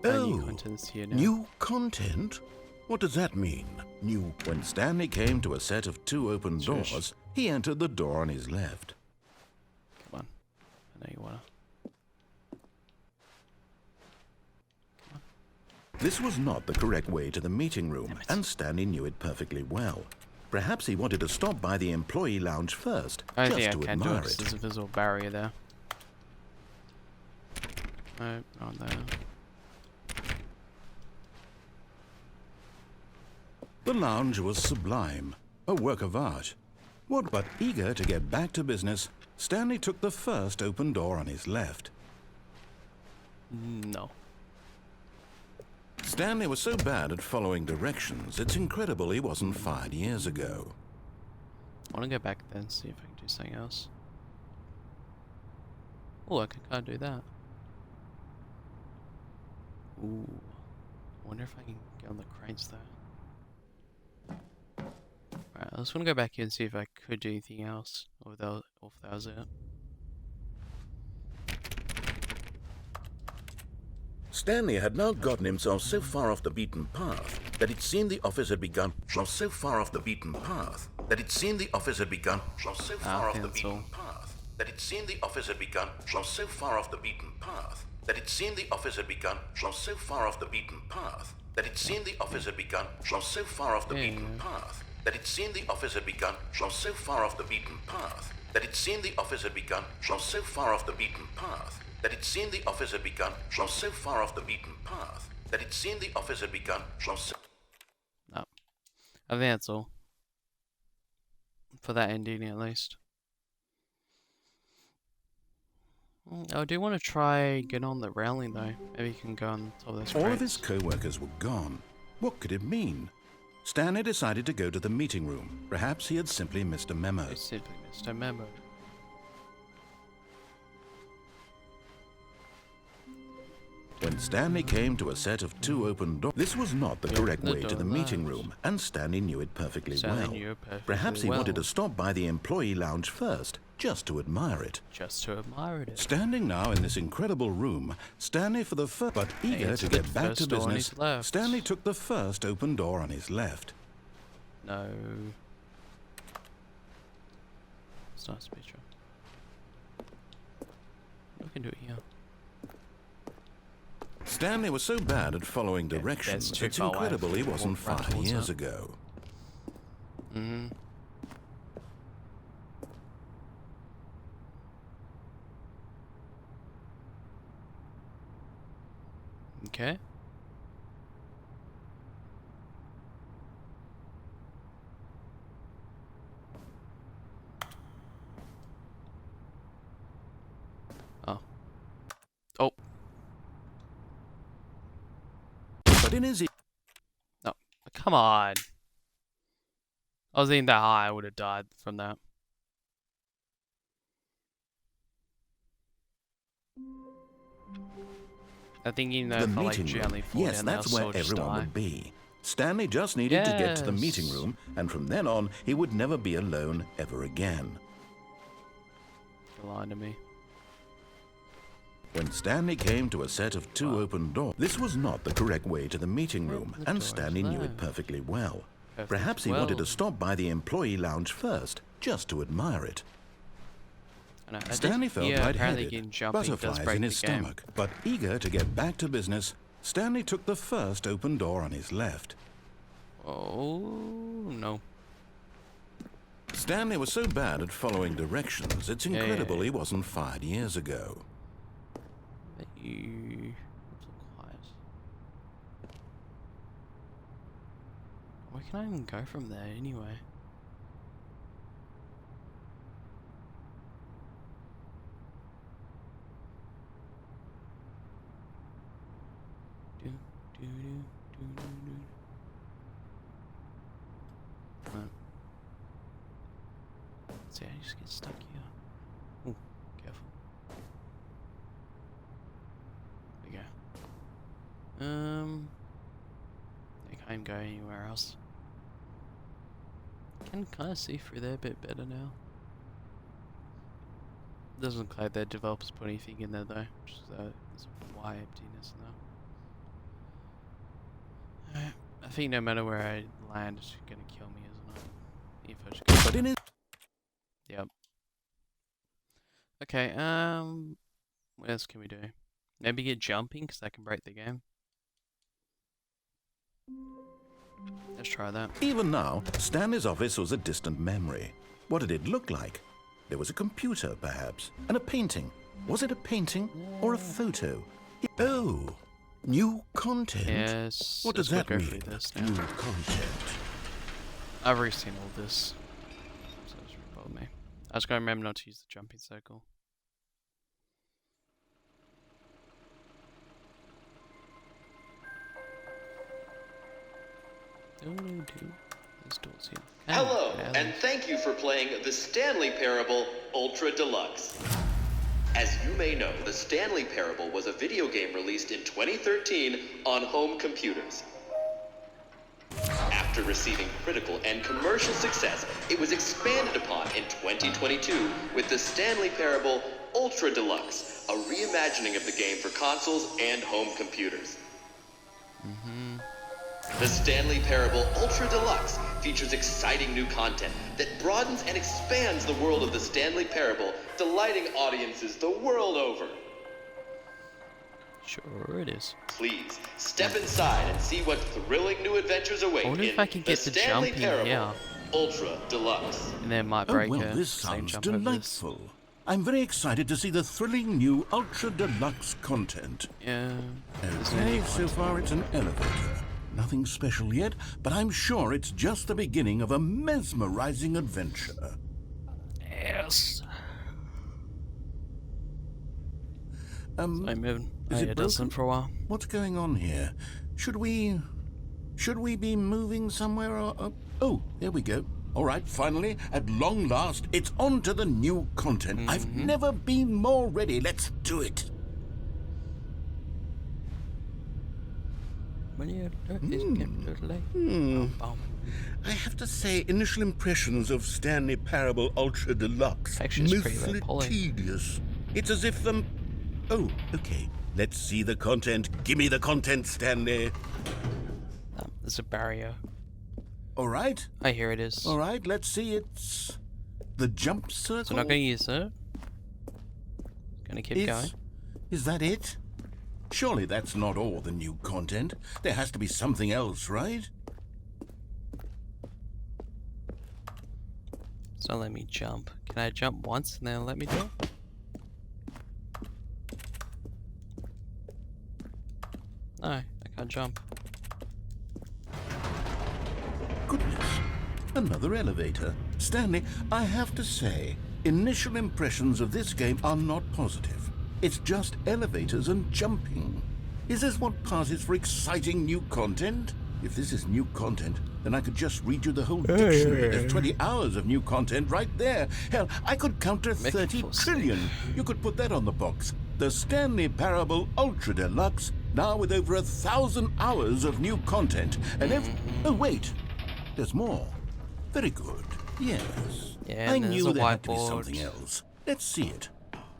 New contents here now. New content? What does that mean? New. When Stanley came to a set of 2 open Shush. doors, he entered the door on his left. Come on. I know you wanna. This was not the correct way to the meeting room, Damn it. and Stanley knew it perfectly well. Perhaps he wanted to stop by the employee lounge first, I don't just think to I can do it admire 'cause it. there's a visible barrier there. No, not there. The lounge was sublime, a work of art. What but eager to get back to business, Stanley took the first open door on his left. No. Stanley was so bad at following directions, it's incredible he wasn't fired years ago. I wanna go back then and see if I can do something else. Oh, I can't do that. Ooh. I wonder if I can get on the cranes there. Alright, I just want to go back here and see if I could do anything else, or if that was it. Stanley had now gotten himself so far off the beaten path that it seemed the office had begun. So far off the beaten path that it seemed the office had begun. So far off the beaten path that it seemed the office had begun. So far off the beaten path that it seemed the office had begun. So far off the beaten path that it seemed the office had begun. So far off the beaten path that it seemed the office had begun. So far off the beaten path that it seemed the office had begun. So far off the beaten path that it seemed the office had begun. So far off the beaten path that it seemed the office had begun. No. I think that's all. For that ending, at least. I do want to try get on the railing, though. Maybe you can go on top of those All of crates. his co-workers were gone. What could it mean? Stanley decided to go to the meeting room. Perhaps he had simply missed a memo. I simply missed a memo. When Stanley came to a set of 2 open doors, this was not the correct the way to door the meeting lounge. room, and Stanley knew it perfectly Stanley well. knew it perfectly Perhaps he wanted well. to stop by the employee lounge first, just to admire it. Just to admire it. Standing now in this incredible room, Stanley for the first, but eager it's to the get back to first door on business, his left. Stanley took the first open door on his left. No. It's not a picture. We can do it here. Stanley was so bad at following that's directions, too it's far away incredible he from wasn't what 5 Rattles years are. ago. Mm-hmm. Okay. Oh. Oh. But in his No. Come on. I was aiming that high, I would have died from that. I think even though the if I like meeting room, gently fall yes, down, that's they'll where still just everyone die. would be. Stanley just needed to get to the meeting Yes. room, and from then on, he would never be alone ever again. You're lying to me. When Stanley came to a set of 2 open doors, this was not the correct way to the meeting room, the and doors Stanley knew there. it perfectly well. Perfect Perhaps he well. wanted to stop by the employee lounge first, just to admire it. I know, I did Stanley felt hear apparently lightheaded, getting jumping does butterflies break in his the game. stomach. But eager to get back to business, Stanley took the first open door on his left. Oh no. Stanley was so bad at following directions, it's Yeah. incredible he wasn't fired years ago. But you so quiet. Where can I even go from there anyway? Do, do, do, do, do, do. Right. See, I just get stuck here. Ooh, careful. There we go. I can't go anywhere else. Can kind of see through there a bit better now. Doesn't look like the developers put anything in there though, which is there's why emptiness now. I think no matter where I land, it's gonna kill me, isn't it? If I just go. But in his Yep. Okay. What else can we do? Maybe get jumping, because that can break the game. Let's try that. Even now, Stanley's office was a distant memory. What did it look like? There was a computer, perhaps, and a painting. Was it a painting or a photo? Oh, new content. Yes. What does let's that go mean? through this New now. content. I've already seen all this, so it's really bothered me. I just gotta remember not to use the jumping circle. This door's here. Hello, Yeah. and thank you for playing the Stanley Parable Ultra Deluxe. As you may know, the Stanley Parable was a video game released in 2013 on home computers. After receiving critical and commercial success, it was expanded upon in 2022 with the Stanley Parable Ultra Deluxe, a reimagining of the game for consoles and home computers. The Stanley Parable Ultra Deluxe features exciting new content that broadens and expands the world of the Stanley Parable, delighting audiences the world over. Sure it is. Please, step inside and see what thrilling new adventures await I wonder in if I can get the the Stanley jumping Parable here. Ultra Deluxe. And then it might Oh, break well, a this same sounds jump over this. delightful. I'm very excited to see the thrilling new Ultra Deluxe content. Yeah. there's no Okay, new so far it's an elevator. Nothing special yet, but I'm sure it's just the beginning of a mesmerizing adventure. Yes. Um, I'm moving. is it It doesn't broken? for a while. What's going on here? Should we be moving somewhere? Or, oh, there we go. All right, finally, at long last, it's on to the new content. I've never been more ready. Let's do it. When you do this, get totally. Boom. I have to say, initial impressions of Stanley Parable Ultra Deluxe. Actually, it's pretty low mostly poly. tedious. It's as if Oh, okay. Let's see the content. Give me the content, Stanley. There's a barrier. All right. Oh, here it is. All right. Let's see. It's the jump circle. So I'm not going to use it. Gonna keep going. Is that it? Surely that's not all the new content. There has to be something else, right? It's not letting me jump. Can I jump once and then let me do it? No, I can't jump. Goodness. Another elevator. Stanley, I have to say, initial impressions of this game are not positive. It's just elevators and jumping. Is this what passes for exciting new content? If this is new content, then I could just read you the whole dictionary. There's 20 hours of new content right there. Hell, I could count to 30 trillion. You could put that on the box. The Stanley Parable Ultra Deluxe, now with over 1,000 hours of new content. And oh, wait. There's more. Very good. Yes. Yeah, I and there's knew a there had to be whiteboard. something else. Let's see it.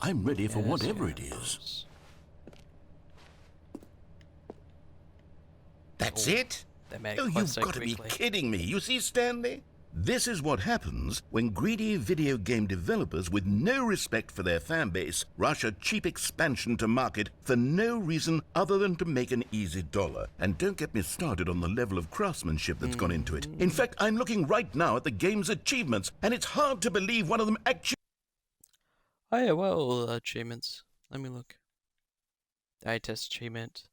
I'm ready for whatever it is. That's it? They made it Oh, close you've so got to be quickly. kidding me. You see, Stanley? This is what happens when greedy video game developers with no respect for their fan base rush a cheap expansion to market for no reason other than to make an easy dollar. And don't get me started on the level of craftsmanship that's gone into it. In fact, I'm looking right now at the game's achievements, and it's hard to believe one of them actually... Oh yeah, what are all the achievements? Let me look. Day test achievement.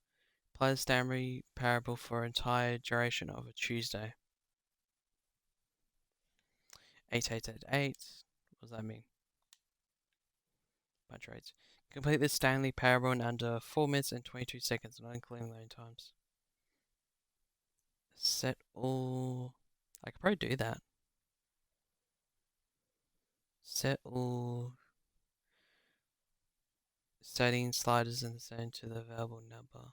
Play the Stanley Parable for entire duration of a Tuesday. 8888. What does that mean? Bunch rates. Complete the Stanley Parable in under 4 minutes and 22 seconds, not including loading times. Set all... I could probably do that. Set all... setting sliders in the center to the available number.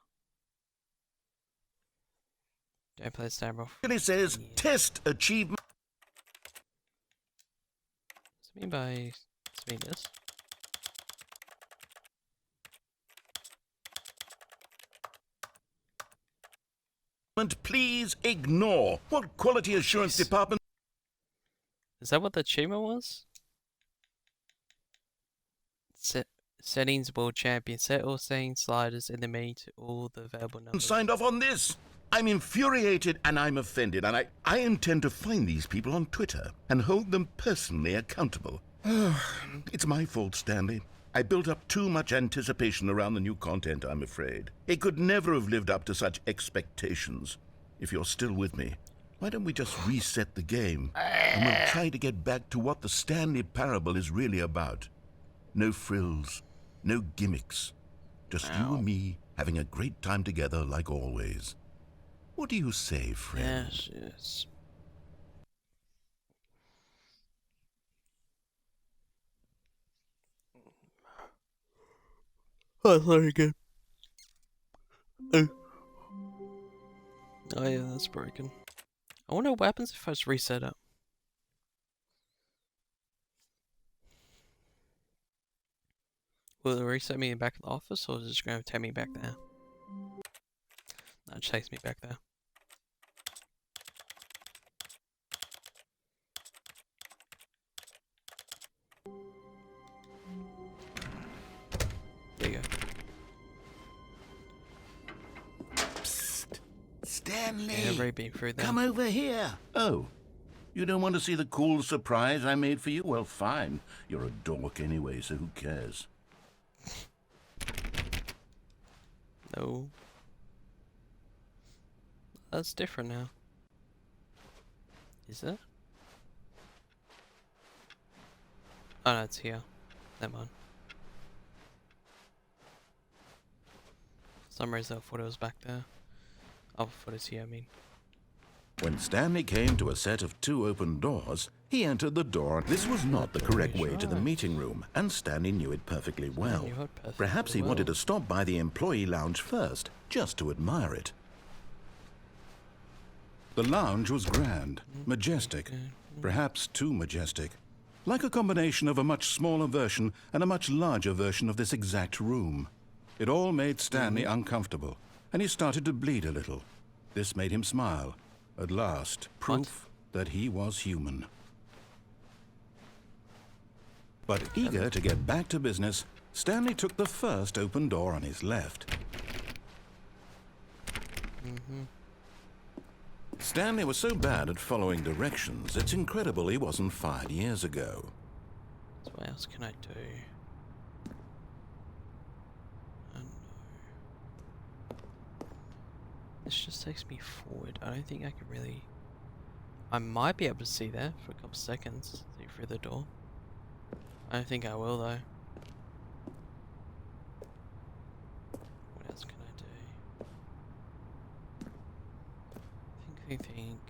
Don't play the Stanley. It says test achievement. What's it mean by this? Please ignore. What quality assurance Jeez. department... Is that what the achievement was? Settings world champion. Set all setting sliders in the menu to all the available numbers. signed off on this? I'm infuriated and I'm offended, and I intend to find these people on Twitter and hold them personally accountable. It's my fault, Stanley. I built up too much anticipation around the new content, I'm afraid. It could never have lived up to such expectations. If you're still with me, why don't we just reset the game and we'll try to get back to what the Stanley Parable is really about. No frills, no gimmicks. Just you and me having a great time together like always. What do you say, friend? Yes, yes. Oh, sorry again. Oh yeah, that's broken. I wonder what happens if I just reset it. Will it reset me back at the office, or is it just going to take me back there? No, it just takes me back there. There you go. Psst. Stanley, Yeah, I've already been through that. come over here. Oh, you don't want to see the cool surprise I made for you? Well, fine. You're a dork anyway, so who cares? No. That's different now. Is it? Oh no, it's here. Never mind. For some reason I thought it was back there. Oh, I thought it's here, I mean. When Stanley came to a set of 2 open doors, he entered the door. This was not the correct way to the meeting room, and Stanley knew it perfectly well. knew it perfectly Perhaps he well. wanted to stop by the employee lounge first, just to admire it. The lounge was grand, majestic, perhaps too majestic. Like a combination of a much smaller version and a much larger version of this exact room. It all made Stanley uncomfortable, and he started to bleed a little. This made him smile. At last, proof that he was human. But eager to get back to business, Stanley took the first open door on his left. Mm-hmm. Stanley was so bad at following directions, it's incredible he wasn't fired years ago. So what else can I do? Oh no. This just takes me forward. I don't think I can really... I might be able to see there for a couple seconds. See through the door. I don't think I will though. What else can I do? Think.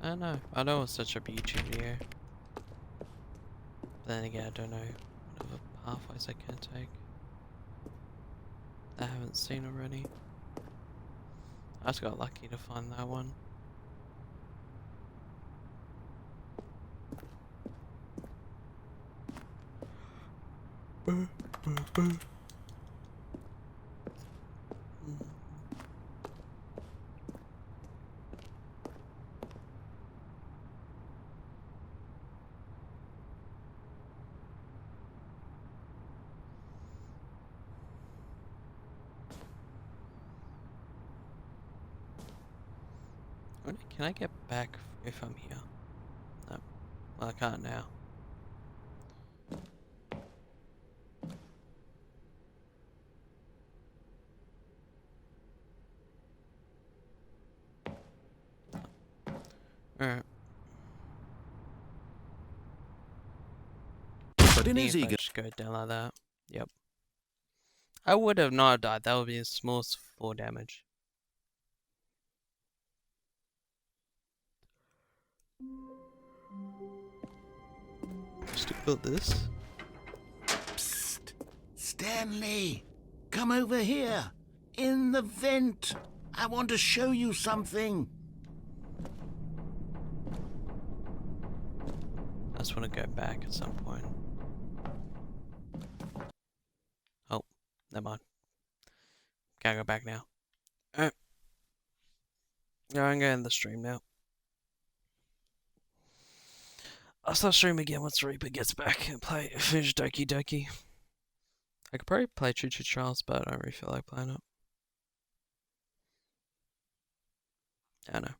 I don't know. I know it's such a YouTube video. But then again, I don't know what other pathways I can take that I haven't seen already. I just got lucky to find that one. Can I get back if I'm here? No. Well, I can't now. Alright. But in Think his if I eager... just go down like that. Yep. I would have not died. That would be the smallest 4 damage. Still got this. Psst. Stanley, come over here. In the vent. I want to show you something. I just want to go back at some point. Oh, never mind. Can't go back now. Alright. Yeah, I'm going to the stream now. I'll start streaming again once Reaper gets back and finish Doki Doki. I could probably play Choo Choo Charles, but I don't really feel like playing it. I don't know.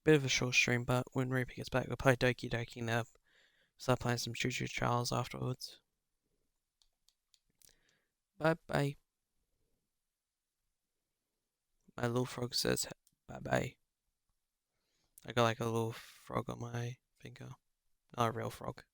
Bit of a short stream, but when Reaper gets back, we'll play Doki Doki now. Start playing some Choo Choo Charles afterwards. Bye bye. My little frog says bye bye. I got like a little frog on my finger. Not a real frog.